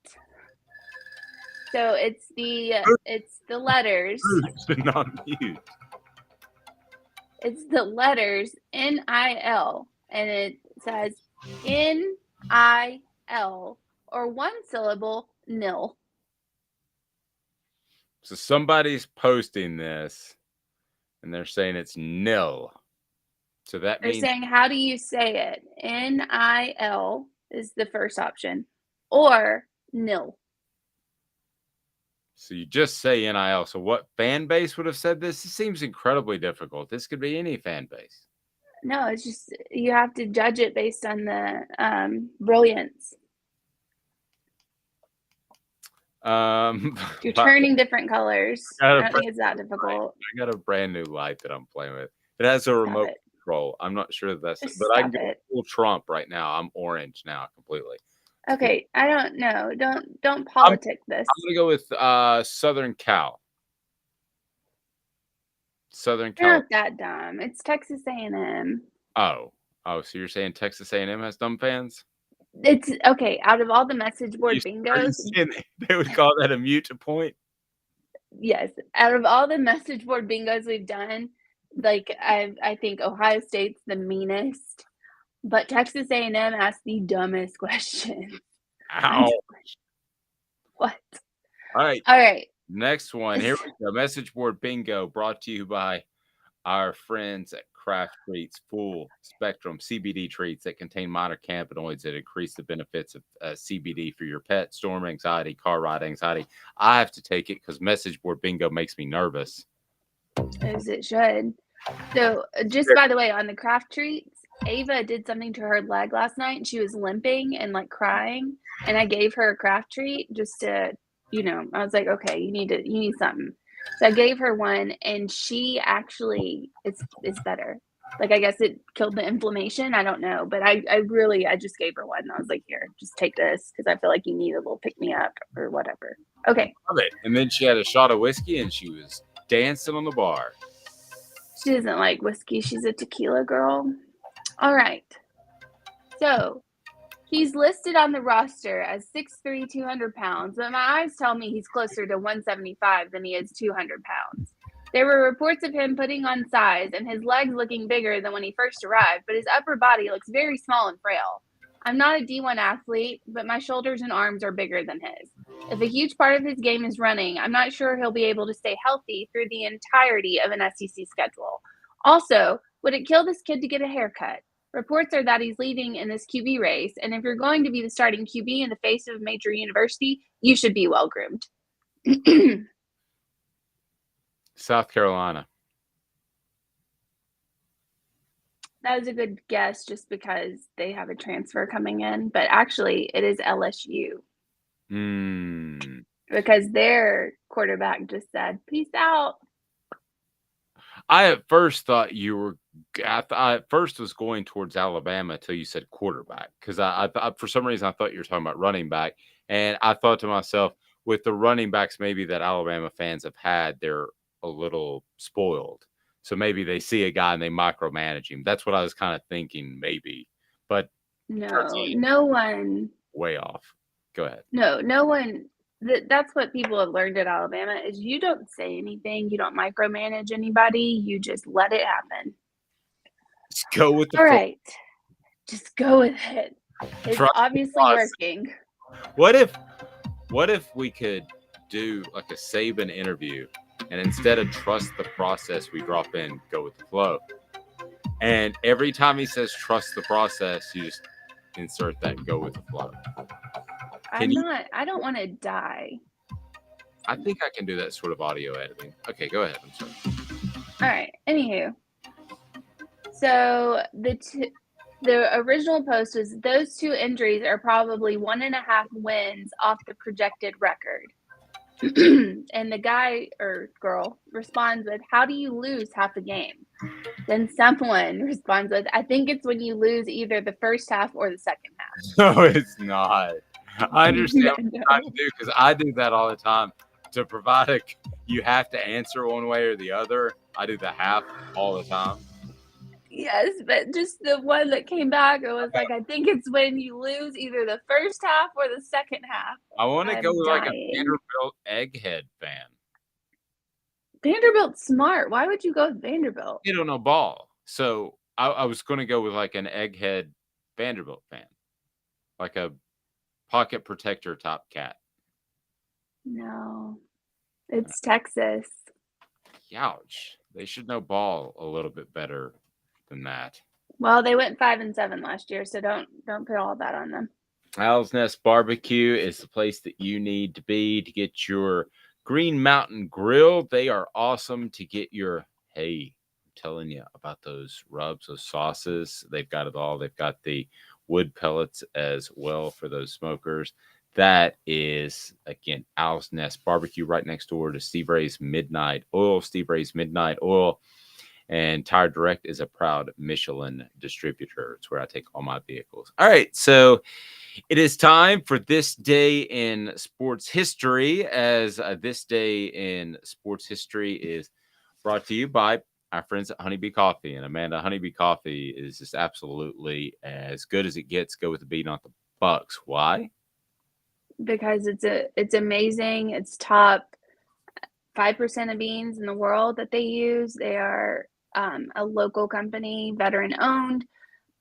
So it's the letters.
It's been on mute.
It's the letters NIL, and it says NIL or one syllable nil.
So somebody's posting this, and they're saying it's nil. So that means
they're saying, how do you say it? NIL is the first option, or nil.
So you just say NIL. So what fan base would have said this? It seems incredibly difficult. This could be any fan base.
No, it's just you have to judge it based on the brilliance. You're turning different colors. I don't think it's that difficult.
I got a brand new light that I'm playing with. It has a remote control. I'm not sure that's it, but I can go full Trump right now. I'm orange now completely.
Okay, I don't know. Don't politic this.
I'm gonna go with Southern Cal. Southern Cal.
You're not that dumb. It's Texas A&M.
Oh, so you're saying Texas A&M has dumb fans?
It's okay. Out of all the message board bingos,
they would call that a mute point.
Yes, out of all the message board bingos we've done, like I think Ohio State's the meanest, but Texas A&M asked the dumbest question.
Ouch.
What?
All right.
All right.
Next one. Here we go. Message board bingo brought to you by our friends at Craft Treats, full spectrum CBD treats that contain minor cannabinoids that increase the benefits of CBD for your pet, storm anxiety, car ride anxiety. I have to take it because message board bingo makes me nervous.
As it should. So just by the way, on the Craft Treats, Ava did something to her leg last night and she was limping and like crying. And I gave her a Craft Treat just to, I was like, okay, you need something. So I gave her one and she actually it's better. Like, I guess it killed the inflammation. I don't know. But I just gave her one. I was like, here, just take this because I feel like you need a little pick me up or whatever. Okay.
Love it. And then she had a shot of whiskey and she was dancing on the bar.
She doesn't like whiskey. She's a tequila girl. All right. So he's listed on the roster as 6'3", 200 pounds, but my eyes tell me he's closer to 175 than he is 200 pounds. There were reports of him putting on size and his legs looking bigger than when he first arrived, but his upper body looks very small and frail. I'm not a D1 athlete, but my shoulders and arms are bigger than his. If a huge part of his game is running, I'm not sure he'll be able to stay healthy through the entirety of an SEC schedule. Also, would it kill this kid to get a haircut? Reports are that he's leading in this QB race, and if you're going to be the starting QB in the face of a major university, you should be well-groomed.
South Carolina.
That was a good guess just because they have a transfer coming in, but actually it is LSU. Because their quarterback just said, peace out.
I at first thought I at first was going towards Alabama until you said quarterback because I for some reason I thought you were talking about running back, and I thought to myself, with the running backs maybe that Alabama fans have had, they're a little spoiled, so maybe they see a guy and they micromanage him. That's what I was kind of thinking, maybe, but
no one
way off. Go ahead.
No one. That's what people have learned at Alabama is you don't say anything. You don't micromanage anybody. You just let it happen.
Just go with the
All right. Just go with it. It's obviously working.
What if we could do like a Saban interview and instead of trust the process, we drop in, go with the flow. And every time he says trust the process, you just insert that go with the flow.
I don't want to die.
I think I can do that sort of audio editing. Okay, go ahead. I'm sorry.
All right. Anywho, so the original post was those two injuries are probably 1.5 wins off the projected record. And the guy or girl responds with, how do you lose half a game? Then someone responds with, I think it's when you lose either the first half or the second half.
No, it's not. I understand what you're trying to do because I do that all the time. To provide you have to answer one way or the other. I do the half all the time.
Yes, but just the one that came back, it was like, I think it's when you lose either the first half or the second half.
I want to go with like a Vanderbilt egghead fan.
Vanderbilt's smart. Why would you go with Vanderbilt?
They don't know ball. So I was going to go with like an egghead Vanderbilt fan. Like a pocket protector top cat.
No, it's Texas.
Ouch. They should know ball a little bit better than that.
Well, they went 5-7 last year, so don't put all that on them.
Owl's Nest Barbecue is the place that you need to be to get your Green Mountain Grill. They are awesome to get your telling you about those rubs, those sauces. They've got it all. They've got the wood pellets as well for those smokers. That is, again, Owl's Nest Barbecue right next door to Steve Ray's Midnight Oil. Steve Ray's Midnight Oil and Tire Direct is a proud Michelin distributor. It's where I take all my vehicles. All right, so it is time for This Day in Sports History, as This Day in Sports History is brought to you by our friends at Honeybee Coffee. And Amanda, Honeybee Coffee is just absolutely as good as it gets. Go with the beat, not the Bucks. Why?
Because it's amazing. It's top 5% of beans in the world that they use. They are a local company, veteran owned,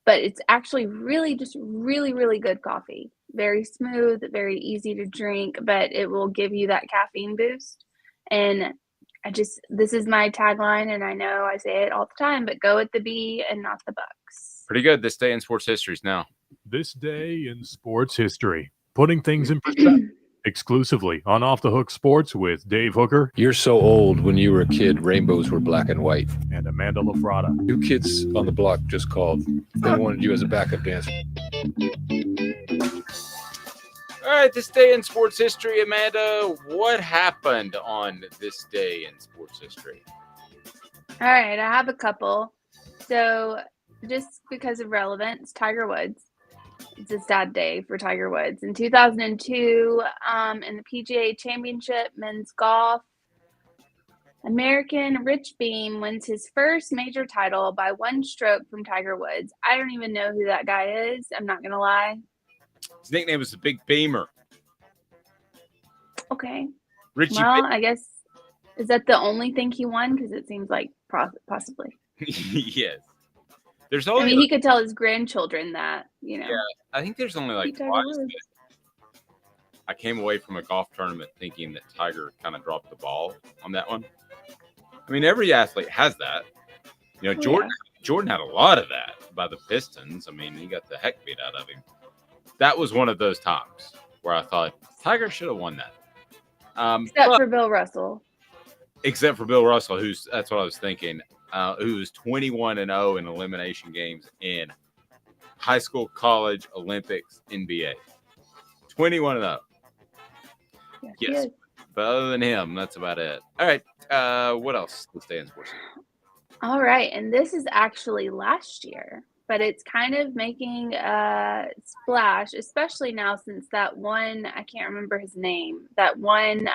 but it's actually really just really good coffee. Very smooth, very easy to drink, but it will give you that caffeine boost. And this is my tagline, and I know I say it all the time, but go with the B and not the Bucks.
Pretty good. This Day in Sports History is now.
This Day in Sports History, putting things in perspective. Exclusively on Off the Hook Sports with Dave Hooker.
You're so old. When you were a kid, rainbows were black and white.
And Amanda LaFratta.
New kids on the block just called. They wanted you as a backup dancer.
All right, This Day in Sports History, Amanda, what happened on this day in sports history?
All right, I have a couple. So just because of relevance, Tiger Woods. It's a sad day for Tiger Woods. In 2002, in the PGA Championship men's golf, American Rich Beam wins his first major title by one stroke from Tiger Woods. I don't even know who that guy is. I'm not going to lie.
His nickname was the Big Beamer.
Okay.
Richie
well, I guess, is that the only thing he won? Because it seems like possibly.
Yes. There's only,
I mean, he could tell his grandchildren that, you know.
Yeah, I think there's only like twice that I came away from a golf tournament thinking that Tiger kind of dropped the ball on that one. I mean, every athlete has that. You know, Jordan had a lot of that by the Pistons. I mean, he got the heck beat out of him. That was one of those times where I thought Tiger should have won that.
Except for Bill Russell.
Except for Bill Russell, that's what I was thinking. Who's 21-0 in elimination games in high school, college, Olympics, NBA. 21-0. Yes. But other than him, that's about it. All right. What else? Let's stay in sports.
All right. And this is actually last year, but it's kind of making a splash, especially now since that one, I can't remember his name, that one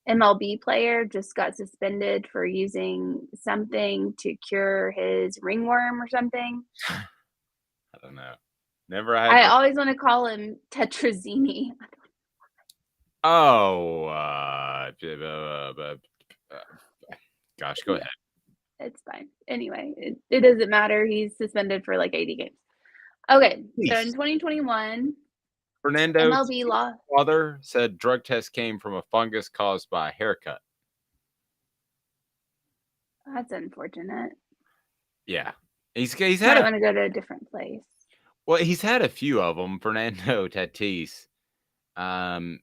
MLB player just got suspended for using something to cure his ringworm or something.
I don't know. Never.
I always want to call him Tetrazzini.
Oh, gosh, go ahead.
It's fine. Anyway, it doesn't matter. He's suspended for like 80 games. Okay, so in 2021,
Fernando's
MLB law.
father said drug test came from a fungus caused by a haircut.
That's unfortunate.
Yeah, he's had.
I want to go to a different place.
Well, he's had a few of them. Fernando Tatis, a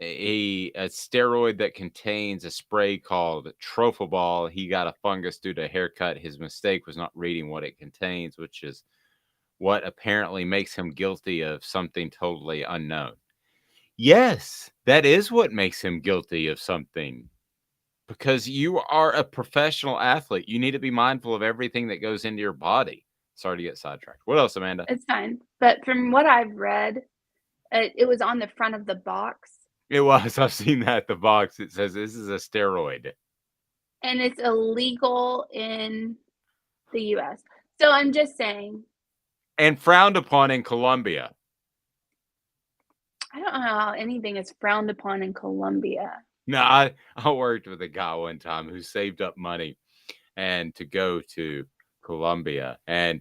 steroid that contains a spray called Trophaball. He got a fungus due to a haircut. His mistake was not reading what it contains, which is what apparently makes him guilty of something totally unknown. Yes, that is what makes him guilty of something. Because you are a professional athlete. You need to be mindful of everything that goes into your body. Sorry to get sidetracked. What else, Amanda?
It's fine. But from what I've read, it was on the front of the box.
It was. I've seen that. The box. It says this is a steroid.
And it's illegal in the U.S. So I'm just saying.
And frowned upon in Colombia.
I don't know how anything is frowned upon in Colombia.
No, I worked with a guy one time who saved up money and to go to Colombia. And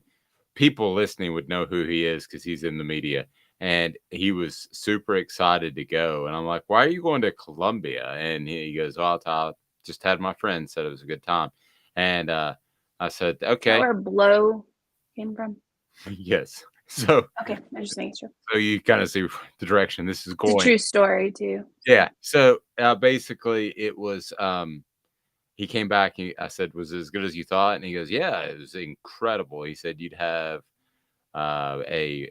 people listening would know who he is because he's in the media. And he was super excited to go. And I'm like, why are you going to Colombia? And he goes, oh, I just had my friend said it was a good time. And I said, okay.
Is that where blow came from?
Yes. So
okay, I'm just making sure.
So you kind of see the direction this is going.
It's a true story too.
Yeah. So basically, it was he came back. I said, was it as good as you thought? And he goes, yeah, it was incredible. He said you'd have a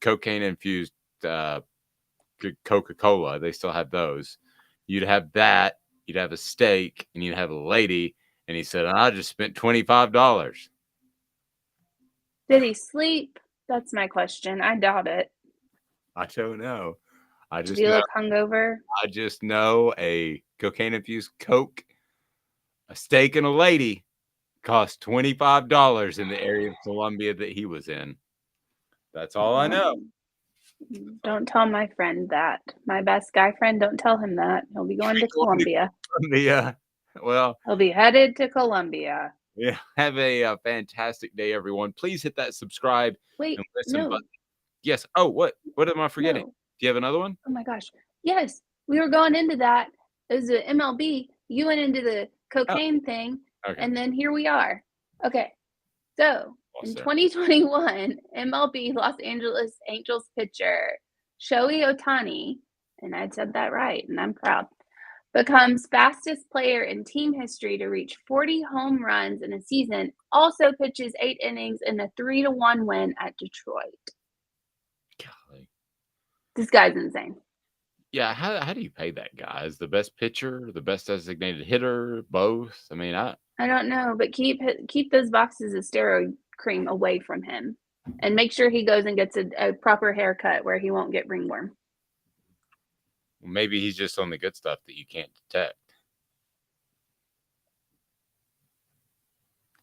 cocaine-infused Coca-Cola. They still have those. You'd have that. You'd have a steak, and you'd have a lady. And he said, I just spent $25.
Did he sleep? That's my question. I doubt it.
I don't know.
Did he look hungover?
I just know a cocaine-infused Coke, a steak, and a lady cost $25 in the area of Columbia that he was in. That's all I know.
Don't tell my friend that. My best guy friend, don't tell him that. He'll be going to Columbia.
Well,
he'll be headed to Columbia.
Yeah. Have a fantastic day, everyone. Please hit that subscribe.
Wait,
and listen
no.
button. Yes. Oh, what am I forgetting?
No.
Do you have another one?
Oh my gosh. Yes. We were going into that. It was the MLB. You went into the cocaine thing.
Okay.
And then here we are. Okay. So in 2021, MLB Los Angeles Angels pitcher Shohei Ohtani, and I said that right, and I'm proud, becomes fastest player in team history to reach 40 home runs in a season, also pitches 8 innings in a 3-1 win at Detroit.
Golly.
This guy's insane.
Yeah, how do you pay that guy? Is the best pitcher, the best designated hitter, both? I mean, I
don't know, but keep those boxes of steroid cream away from him, and make sure he goes and gets a proper haircut where he won't get ringworm.
Maybe he's just on the good stuff that you can't detect.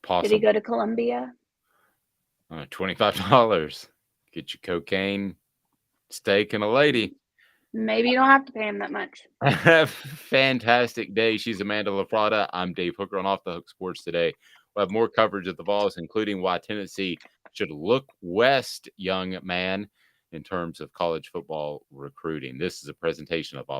Possibly.
Did he go to Columbia?
$25. Get your cocaine, steak, and a lady.
Maybe you don't have to pay him that much.
Fantastic day. She's Amanda LaFratta. I'm Dave Hooker on Off the Hook Sports Today. We'll have more coverage of the Vols, including why Tennessee should look west, young man, in terms of college football recruiting. This is a presentation of